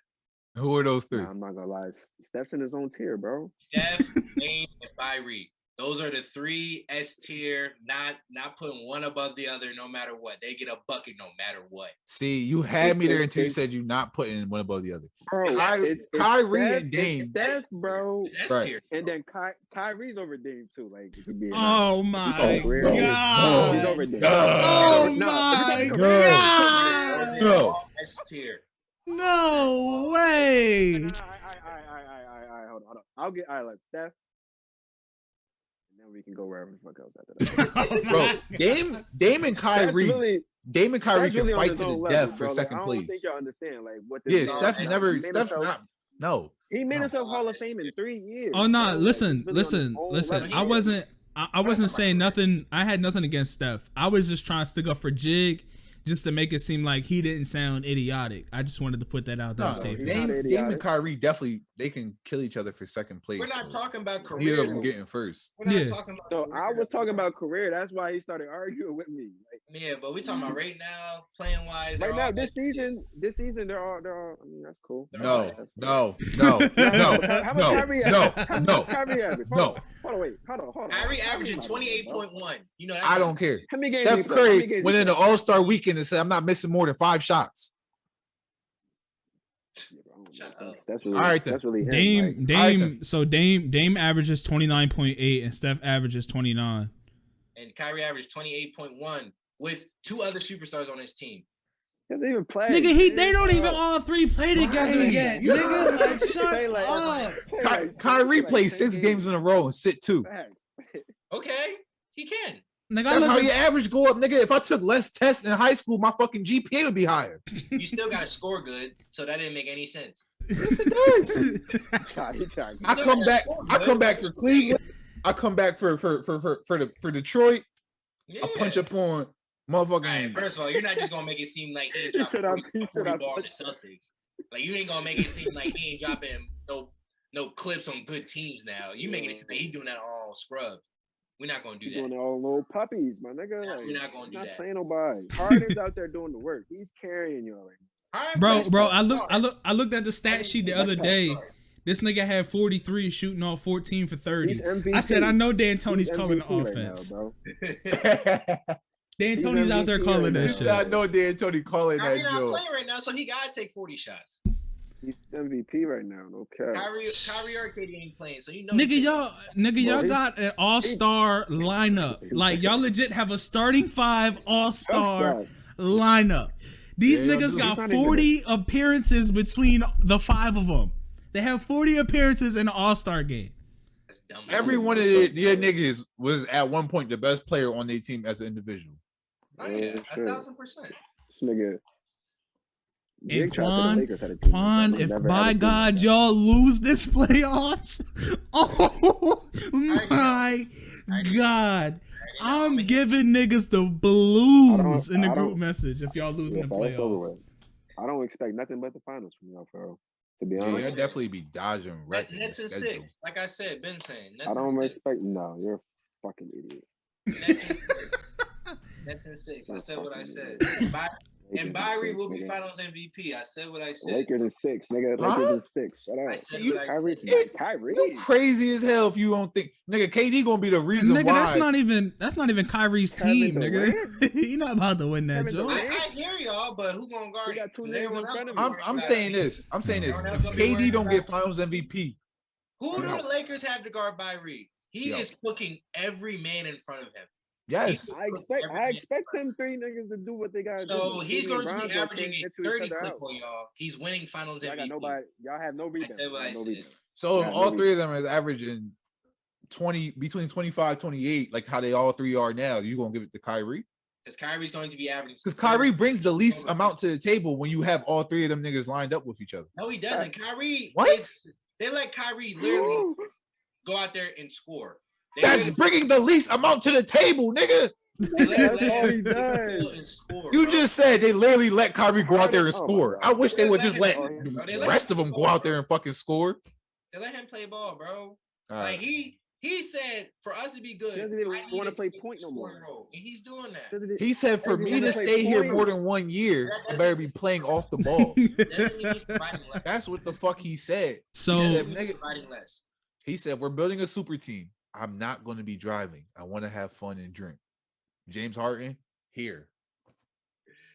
Speaker 5: Who are those 3?
Speaker 4: Nah, I'm not gonna lie. Steph's in his own tier, bro.
Speaker 3: Steph, Dame, and Kyrie. Those are the 3 S tier. Not putting one above the other, no matter what. They get a bucket, no matter what.
Speaker 5: See, you had me there until you said you not putting one above the other.
Speaker 4: Bro,
Speaker 5: Kyrie
Speaker 4: Steph,
Speaker 5: and Dame.
Speaker 4: Steph, bro.
Speaker 3: S tier.
Speaker 4: And then Kyrie's over Dame too. Like,
Speaker 2: oh my god!
Speaker 4: He's over Dame.
Speaker 2: Oh my god!
Speaker 5: No.
Speaker 3: S tier.
Speaker 2: No way!
Speaker 4: Hold on. I'll get like Steph. And then we can go wherever the fuck else after that.
Speaker 5: Bro, Dame and Kyrie. Dame and Kyrie can fight to the death for second place.
Speaker 4: I don't think y'all understand like what this
Speaker 5: Steph's not. No.
Speaker 4: He made himself Hall of Fame in 3 years.
Speaker 2: Oh no, listen. I wasn't saying nothing. I had nothing against Steph. I was just trying to stick up for Jig, just to make it seem like he didn't sound idiotic. I just wanted to put that out there.
Speaker 5: Dame and Kyrie definitely they can kill each other for second place.
Speaker 3: We're not talking about career.
Speaker 5: Neither of them getting first.
Speaker 3: We're not talking about.
Speaker 4: So I was talking about career. That's why he started arguing with me. Like,
Speaker 3: yeah, but we talking about right now, playing wise.
Speaker 4: Right now, this season, they're all. I mean, that's cool.
Speaker 5: No.
Speaker 4: How much Kyrie average?
Speaker 5: No.
Speaker 4: Hold on.
Speaker 3: Kyrie averaging 28.1. You know,
Speaker 5: I don't care.
Speaker 4: Steph
Speaker 5: Curry went in the All-Star weekend and said, "I'm not missing more than 5 shots."
Speaker 4: That's really,
Speaker 5: all right, then.
Speaker 4: That's really him.
Speaker 2: Dame averages 29.8 and Steph averages 29.
Speaker 3: And Kyrie averaged 28.1 with 2 other superstars on his team.
Speaker 4: Doesn't even play.
Speaker 2: Nigga, they don't even all 3 play together yet. Nigga, like, shut up.
Speaker 5: Kyrie played 6 games in a row and sit 2.
Speaker 3: Okay, he can.
Speaker 5: Nigga, that's how your average go up, nigga. If I took less tests in high school, my fucking GPA would be higher.
Speaker 3: You still got to score good, so that didn't make any sense.
Speaker 5: Yes, it does. I come back for Cleveland. I come back for Detroit.
Speaker 3: Yeah.
Speaker 5: I punch up on motherfucking.
Speaker 3: Right, first of all, you're not just gonna make it seem like he ain't dropping 40 ball on the Celtics. Like, you ain't gonna make it seem like he ain't dropping no clips on good teams now. You making it seem like he doing that all scrubs. We're not gonna do that.
Speaker 4: Doing all little puppies, my nigga.
Speaker 3: Like, we're not gonna do that.
Speaker 4: Playing nobody. Harden's out there doing the work. He's carrying you already.
Speaker 2: Bro, I looked at the stat sheet the other day. This nigga had 43 shooting off 14 for 30.
Speaker 4: He's MVP.
Speaker 2: I said, I know D'Antoni's
Speaker 4: He's
Speaker 2: calling the
Speaker 4: MVP
Speaker 2: offense.
Speaker 4: right now, bro.
Speaker 2: D'Antoni's out there
Speaker 4: MVP
Speaker 2: calling
Speaker 4: right
Speaker 2: that
Speaker 4: now.
Speaker 2: shit.
Speaker 5: I know D'Antoni calling
Speaker 3: Kyrie
Speaker 5: that
Speaker 3: not
Speaker 5: joke.
Speaker 3: playing right now, so he gotta take 40 shots.
Speaker 4: He's MVP right now. No cap.
Speaker 3: Kyrie Arcade ain't playing, so you know.
Speaker 2: Nigga, y'all
Speaker 4: Bro,
Speaker 2: got an all-star lineup. Like, y'all legit have a starting 5 all-star lineup. These
Speaker 5: Yeah,
Speaker 2: niggas
Speaker 5: dude.
Speaker 2: got 40 appearances between the 5 of them. They have 40 appearances in the all-star game.
Speaker 3: That's dumb.
Speaker 5: Every one of your niggas was at one point the best player on their team as an individual.
Speaker 3: Oh yeah,
Speaker 4: sure.
Speaker 3: 1,000%.
Speaker 4: This nigga.
Speaker 2: And
Speaker 4: Jake tried to the Lakers had a team like that. He
Speaker 2: if
Speaker 4: never had
Speaker 2: by
Speaker 4: a team
Speaker 2: God
Speaker 4: like that.
Speaker 2: y'all lose this playoffs, oh my God. I'm giving niggas the blues in the group message if y'all losing the
Speaker 4: bro, it's over
Speaker 2: playoffs.
Speaker 4: with. I don't expect nothing but the finals from y'all, bro. To be
Speaker 5: Yeah,
Speaker 4: honest,
Speaker 5: I'd definitely be dodging records.
Speaker 3: Nets and 6. Like I said, been saying. Nets
Speaker 4: I don't
Speaker 3: and 6.
Speaker 4: expect. No, you're a fucking idiot.
Speaker 3: Nets and 6. I said what I said.
Speaker 4: Lakers
Speaker 3: And Byrie will be
Speaker 4: nigga.
Speaker 3: Finals MVP. I said what I said.
Speaker 4: Lakers and 6, nigga.
Speaker 5: Huh?
Speaker 4: Lakers and 6. Shut
Speaker 3: I
Speaker 4: up.
Speaker 3: said
Speaker 5: You-
Speaker 3: what I
Speaker 4: Kyrie,
Speaker 3: said.
Speaker 4: Kyrie.
Speaker 5: You crazy as hell if you don't think nigga KD gonna be the reason
Speaker 2: Nigga,
Speaker 5: why.
Speaker 2: that's not even Kyrie's
Speaker 4: Kevin
Speaker 2: team,
Speaker 4: Durant?
Speaker 2: nigga. He not about to win that
Speaker 4: Kevin
Speaker 2: joke.
Speaker 4: Durant?
Speaker 3: I hear y'all, but who gonna guard?
Speaker 4: He got two
Speaker 3: Because
Speaker 4: niggas
Speaker 3: everyone
Speaker 4: in
Speaker 3: else
Speaker 4: front of
Speaker 3: gonna
Speaker 4: him.
Speaker 3: be
Speaker 5: I'm
Speaker 3: worried
Speaker 5: saying
Speaker 3: about
Speaker 5: this. I'm saying this.
Speaker 3: Everyone else
Speaker 5: If
Speaker 3: gonna be
Speaker 5: KD
Speaker 3: worried
Speaker 5: don't get
Speaker 3: about-
Speaker 5: Finals MVP,
Speaker 3: Who do
Speaker 5: No.
Speaker 3: the Lakers have to guard Byrie? He
Speaker 5: Yo.
Speaker 3: is cooking every man in front of him.
Speaker 5: yes.
Speaker 4: I expect them 3 niggas to do what they gotta do.
Speaker 3: So he's
Speaker 4: Jimmy and
Speaker 3: going to be
Speaker 4: Bronzo
Speaker 3: averaging
Speaker 4: can't
Speaker 3: a
Speaker 4: get to each
Speaker 3: 30
Speaker 4: other
Speaker 3: clip
Speaker 4: out.
Speaker 3: on y'all. He's winning Finals
Speaker 4: Y'all got
Speaker 3: MVP.
Speaker 4: nobody. Y'all have no rebounds.
Speaker 3: said what I
Speaker 4: No
Speaker 3: said.
Speaker 4: rebounds.
Speaker 5: So if
Speaker 4: Yeah,
Speaker 5: all
Speaker 4: no
Speaker 5: three of them is averaging 20 between 25, 28, like how they all three are now, you gonna give it to Kyrie?
Speaker 3: Because Kyrie's going to be averaging.
Speaker 5: Because Kyrie brings the least amount to the table when you have all three of them niggas lined up with each other.
Speaker 3: No, he doesn't. Kyrie.
Speaker 5: What?
Speaker 3: They let Kyrie literally go out there and score. They
Speaker 5: That's
Speaker 3: literally-
Speaker 5: bringing the least amount to the table, nigga.
Speaker 3: they let
Speaker 4: That's all he
Speaker 3: him
Speaker 4: does.
Speaker 3: and score,
Speaker 5: You
Speaker 3: bro.
Speaker 5: just said they literally let Kyrie go out there and
Speaker 4: Oh my
Speaker 5: score.
Speaker 4: God.
Speaker 5: I wish they would just let
Speaker 3: Bro, they
Speaker 5: the
Speaker 3: let
Speaker 5: rest
Speaker 3: him
Speaker 5: of them
Speaker 3: play
Speaker 5: go out
Speaker 3: ball,
Speaker 5: there and fucking score.
Speaker 3: They let him play ball, bro.
Speaker 5: All
Speaker 3: Like
Speaker 5: right.
Speaker 3: he said for us to be good,
Speaker 4: He doesn't even
Speaker 3: I
Speaker 4: wanna
Speaker 3: needed
Speaker 4: play
Speaker 3: to
Speaker 4: point no
Speaker 3: score
Speaker 4: more.
Speaker 3: role, and he's doing that.
Speaker 5: He said for
Speaker 4: Doesn't
Speaker 5: me
Speaker 4: even
Speaker 5: to
Speaker 4: play
Speaker 5: stay here
Speaker 4: point.
Speaker 5: more than 1 year, I better be playing off the ball.
Speaker 3: Doesn't mean he's providing less.
Speaker 5: That's what the fuck he said.
Speaker 2: So
Speaker 5: He said,
Speaker 3: Doesn't mean he's providing less.
Speaker 5: He said, we're building a super team. I'm not going to be driving. I want to have fun and drink. James Harden, here.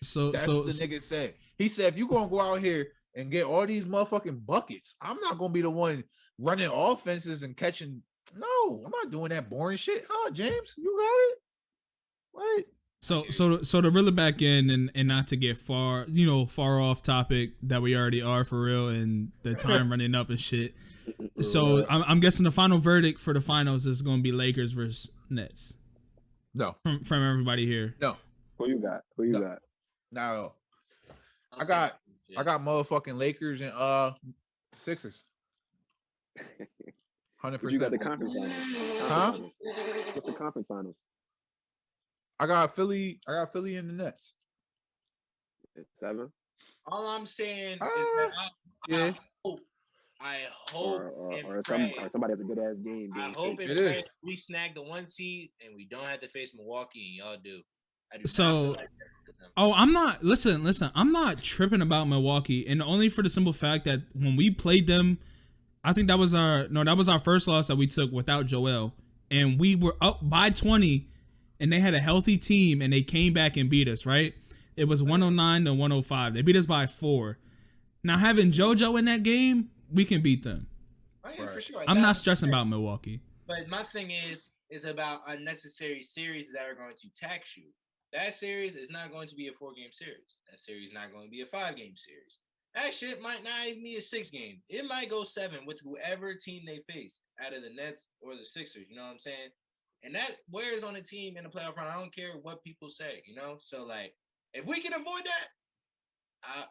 Speaker 5: That's what the nigga said. He said, if you going to go out here and get all these motherfucking buckets, I'm not going to be the one running offenses and catching. No, I'm not doing that boring shit. Huh, James? You got it? What?
Speaker 2: So to reel it back in and not to get far off topic that we already are for real and the time running up and shit. So I'm guessing the final verdict for the finals is going to be Lakers versus Nets.
Speaker 5: No.
Speaker 2: From everybody here.
Speaker 5: No.
Speaker 4: Who you got? Who you got?
Speaker 5: No. I got motherfucking Lakers and Sixers. 100%.
Speaker 4: You got the conference finals.
Speaker 5: Huh?
Speaker 4: What's the conference finals?
Speaker 5: I got Philly and the Nets.
Speaker 4: It's 7.
Speaker 3: All I'm saying is that
Speaker 5: Yeah.
Speaker 3: I hope and
Speaker 4: Or
Speaker 3: pray.
Speaker 4: somebody has a good ass game.
Speaker 3: I
Speaker 4: being
Speaker 3: hope
Speaker 4: fake.
Speaker 3: and pray we snag the 1 seed and we don't have to face Milwaukee and y'all do. I do
Speaker 2: So-
Speaker 3: not feel like that.
Speaker 2: Oh, I'm not. Listen. I'm not tripping about Milwaukee, and only for the simple fact that when we played them, I think that was our first loss that we took without Joel, and we were up by 20, and they had a healthy team, and they came back and beat us. Right? It was 109 to 105. They beat us by 4. Now having JoJo in that game, we can beat them.
Speaker 3: Oh, yeah, for sure.
Speaker 2: I'm not
Speaker 3: 1000%.
Speaker 2: stressing about Milwaukee.
Speaker 3: But my thing is about unnecessary series that are going to tax you. That series is not going to be a 4-game series. That series is not going to be a 5-game series. That shit might not even be a 6-game. It might go 7 with whoever team they face out of the Nets or the Sixers. You know what I'm saying? And that wears on a team in the playoff run. I don't care what people say, you know? So, like, if we can avoid that,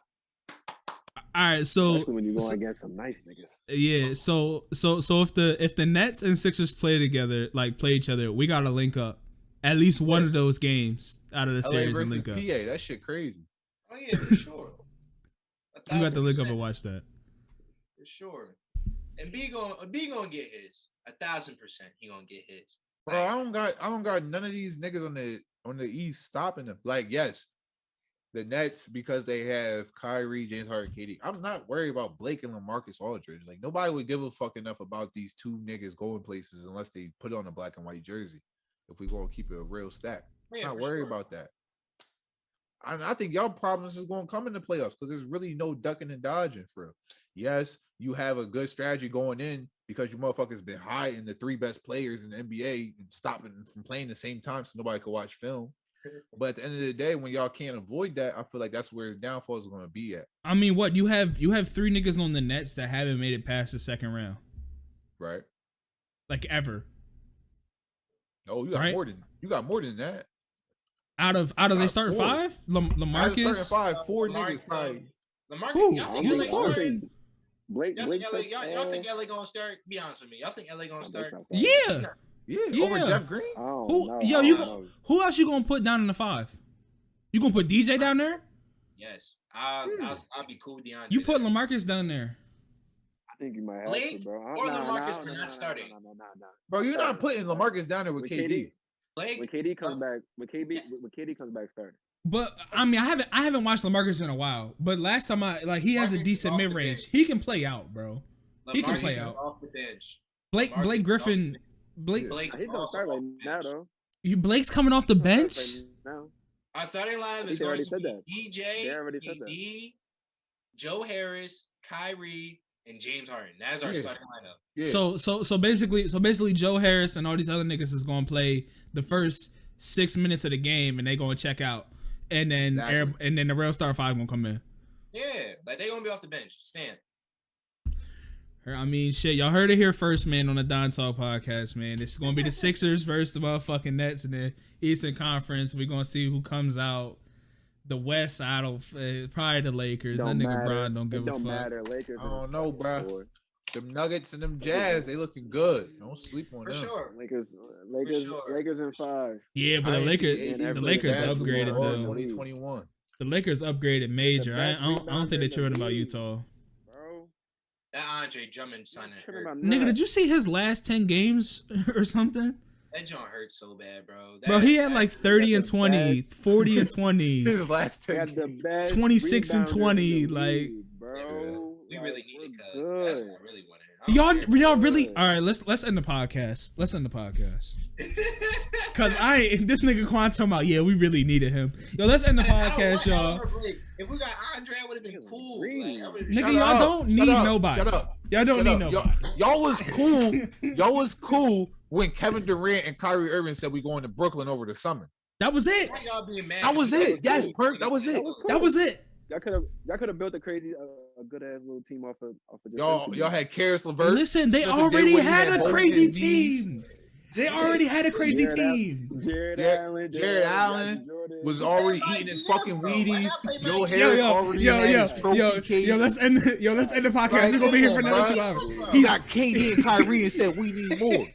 Speaker 2: All right, so
Speaker 4: Especially when you're going against some nice niggas.
Speaker 2: yeah, so if the Nets and Sixers play each other, we gotta link up at least one of those games out of the
Speaker 5: LA
Speaker 2: series
Speaker 5: versus
Speaker 2: and link up.
Speaker 5: PA. That shit crazy.
Speaker 3: oh yeah, for sure.
Speaker 2: You got to link up
Speaker 3: 1000%.
Speaker 2: and watch that.
Speaker 3: For sure. And B gonna get his. 1,000% he gonna get his.
Speaker 5: Bro, I don't got none of these niggas on the East stopping them. Like, yes, the Nets because they have Kyrie, James Harden, KD. I'm not worried about Blake and LaMarcus Aldridge. Like nobody would give a fuck enough about these two niggas going places unless they put on a black and white jersey. If we gonna keep it a real stat, not worried about that. I think y'all problems is going to come in the playoffs because there's really no ducking and dodging for real. Yes, you have a good strategy going in because you motherfuckers been hiding the 3 best players in the NBA and stopping them from playing the same time so nobody could watch film. But at the end of the day, when y'all can't avoid that, I feel like that's where the downfall is going to be at.
Speaker 2: I mean, what you have 3 niggas on the Nets that haven't made it past the second round,
Speaker 5: right?
Speaker 2: Like ever.
Speaker 5: Oh, you got more than that.
Speaker 2: Out of they started 5? LaMarcus
Speaker 5: starting 5, 4 niggas probably.
Speaker 3: LaMarcus, y'all think
Speaker 2: fourth?
Speaker 4: Blake,
Speaker 3: y'all think LA gonna start? Be honest with me. Y'all think LA gonna start?
Speaker 2: Yeah.
Speaker 5: Over Jeff Green.
Speaker 2: Who else you gonna put down in the 5? You gonna put DJ down there?
Speaker 3: Yes, I'll be cool with DeAndre.
Speaker 2: You put LaMarcus down there.
Speaker 4: I think you might have
Speaker 3: Blake
Speaker 4: to, bro.
Speaker 3: or LaMarcus are not starting.
Speaker 5: Bro, you're not putting LaMarcus down there with KD.
Speaker 3: Blake,
Speaker 4: when KD comes back, when KD comes back, starting.
Speaker 2: But I mean, I haven't watched LaMarcus in a while. But last time he has a decent mid range. He can play out, bro. He can play out.
Speaker 3: Off the bench.
Speaker 2: Blake Griffin. Blake.
Speaker 4: He's gonna start right now, though.
Speaker 2: Blake's coming off the bench.
Speaker 3: Our starting lineup is going to be DJ, KD, Joe Harris, Kyrie, and James Harden. That's our starting lineup.
Speaker 2: Yeah. So basically, Joe Harris and all these other niggas is gonna play the first 6 minutes of the game, and they gonna check out, and then and then the real star 5 gonna come in.
Speaker 3: Yeah, like they gonna be off the bench. Stand.
Speaker 2: I mean, shit, y'all heard it here first, man, on the Don Talk podcast, man. It's gonna be the Sixers versus the motherfucking Nets in the Eastern Conference. We're gonna see who comes out. The West, I don't probably the Lakers. That nigga Bron don't give a fuck.
Speaker 4: Lakers.
Speaker 5: I don't know, bro. Them Nuggets and them Jazz, they looking good. Don't sleep on them.
Speaker 3: Sure.
Speaker 4: Lakers in 5.
Speaker 2: Yeah, but the Lakers upgraded though.
Speaker 5: 2021.
Speaker 2: The Lakers upgraded major. I don't think they're tripping about Utah.
Speaker 3: Bro, that Andre Drummond signing hurt.
Speaker 2: Nigga, did you see his last 10 games or something?
Speaker 3: That joint hurt so bad, bro.
Speaker 2: Bro, he had like 30 and 20, 40 and 20.
Speaker 5: His last 10 games.
Speaker 2: 26 and 20, like.
Speaker 3: Bro, we really need it, cuz that's what I really wanted.
Speaker 2: Y'all really? All right, let's end the podcast. Cause this nigga Quan talking about, yeah, we really needed him. Yo, let's end the podcast, y'all.
Speaker 3: If we got Andre, it would have been cool.
Speaker 2: Nigga, y'all don't need nobody. Shut up. Y'all don't need nobody.
Speaker 5: Y'all was cool. Y'all was cool when Kevin Durant and Kyrie Irving said we going to Brooklyn over the summer.
Speaker 2: That was it.
Speaker 5: That was it. Yes, Perk. That was it.
Speaker 2: That was it.
Speaker 4: Y'all could have built a good ass little team off of
Speaker 5: y'all had Karis LeVert.
Speaker 2: Listen, they already had a crazy team. They already had a crazy team.
Speaker 4: Jared
Speaker 5: Allen was already eating his fucking Wheaties. Joe Harris already had his trophy case.
Speaker 2: Let's end the podcast. We're gonna be here for another 2 hours.
Speaker 5: He got KD and Kyrie and said we need more.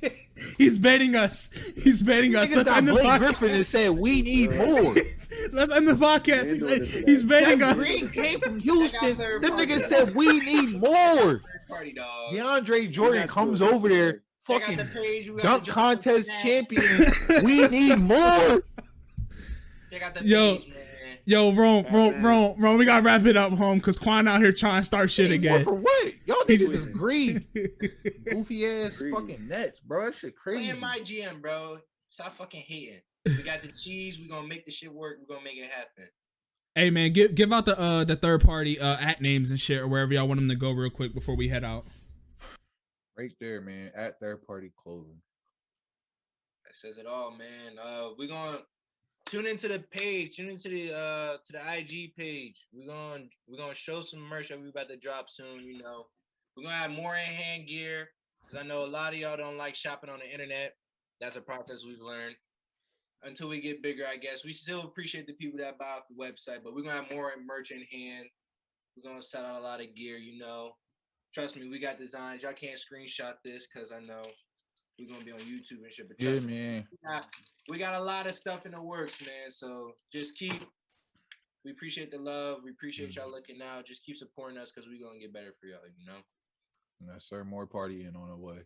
Speaker 2: He's baiting us. Let's end the podcast.
Speaker 5: Griffin and said we need more.
Speaker 2: Let's end the podcast. He's baiting us.
Speaker 5: Green came from Houston. Them niggas said we need more. DeAndre Jordan comes over there. Fucking dunk contest champion. We need more.
Speaker 2: Yo, Rome, we gotta wrap it up, home, cause Quan out here trying to start shit again.
Speaker 5: For what? Y'all niggas is green. Goofy ass fucking Nets, bro. That shit crazy.
Speaker 3: Playing my GM, bro. Stop fucking hating. We got the cheese. We gonna make the shit work. We gonna make it happen.
Speaker 2: Hey man, give out the third party at names and shit or wherever y'all want them to go real quick before we head out.
Speaker 5: Right there, man. At Third Party Clothing.
Speaker 3: That says it all, man. We're gonna tune into the page, tune into the IG page. We're gonna show some merch that we about to drop soon. You know, we're gonna have more in hand gear because I know a lot of y'all don't like shopping on the internet. That's a process we've learned. Until we get bigger, I guess we still appreciate the people that buy off the website, but we're gonna have more merch in hand. We're gonna sell out a lot of gear. You know. Trust me, we got designs. Y'all can't screenshot this because I know we're gonna be on YouTube and shit. But
Speaker 5: yeah, man,
Speaker 3: we got a lot of stuff in the works, man. So just we appreciate the love. We appreciate y'all looking out. Just keep supporting us because we're gonna get better for y'all. You know.
Speaker 5: Yes, sir. More partying on the way.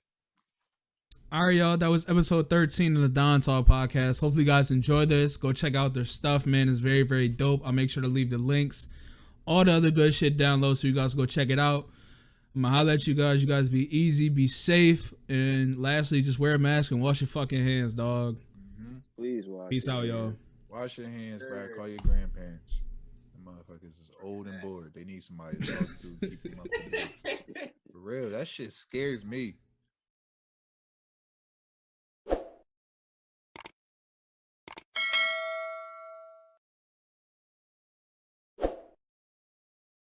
Speaker 2: All right, y'all. That was episode 13 of the Don Talk podcast. Hopefully, you guys enjoyed this. Go check out their stuff, man. It's very, very dope. I'll make sure to leave the links, all the other good shit down low, so you guys go check it out. I'm gonna holler at you guys. You guys be easy, be safe, and lastly, just wear a mask and wash your fucking hands, dog.
Speaker 4: Please wash.
Speaker 2: Peace out, y'all.
Speaker 5: Wash your hands, bro. Call your grandparents. The motherfuckers is old and bored. They need somebody to talk to, keep them up to date. For real, that shit scares me.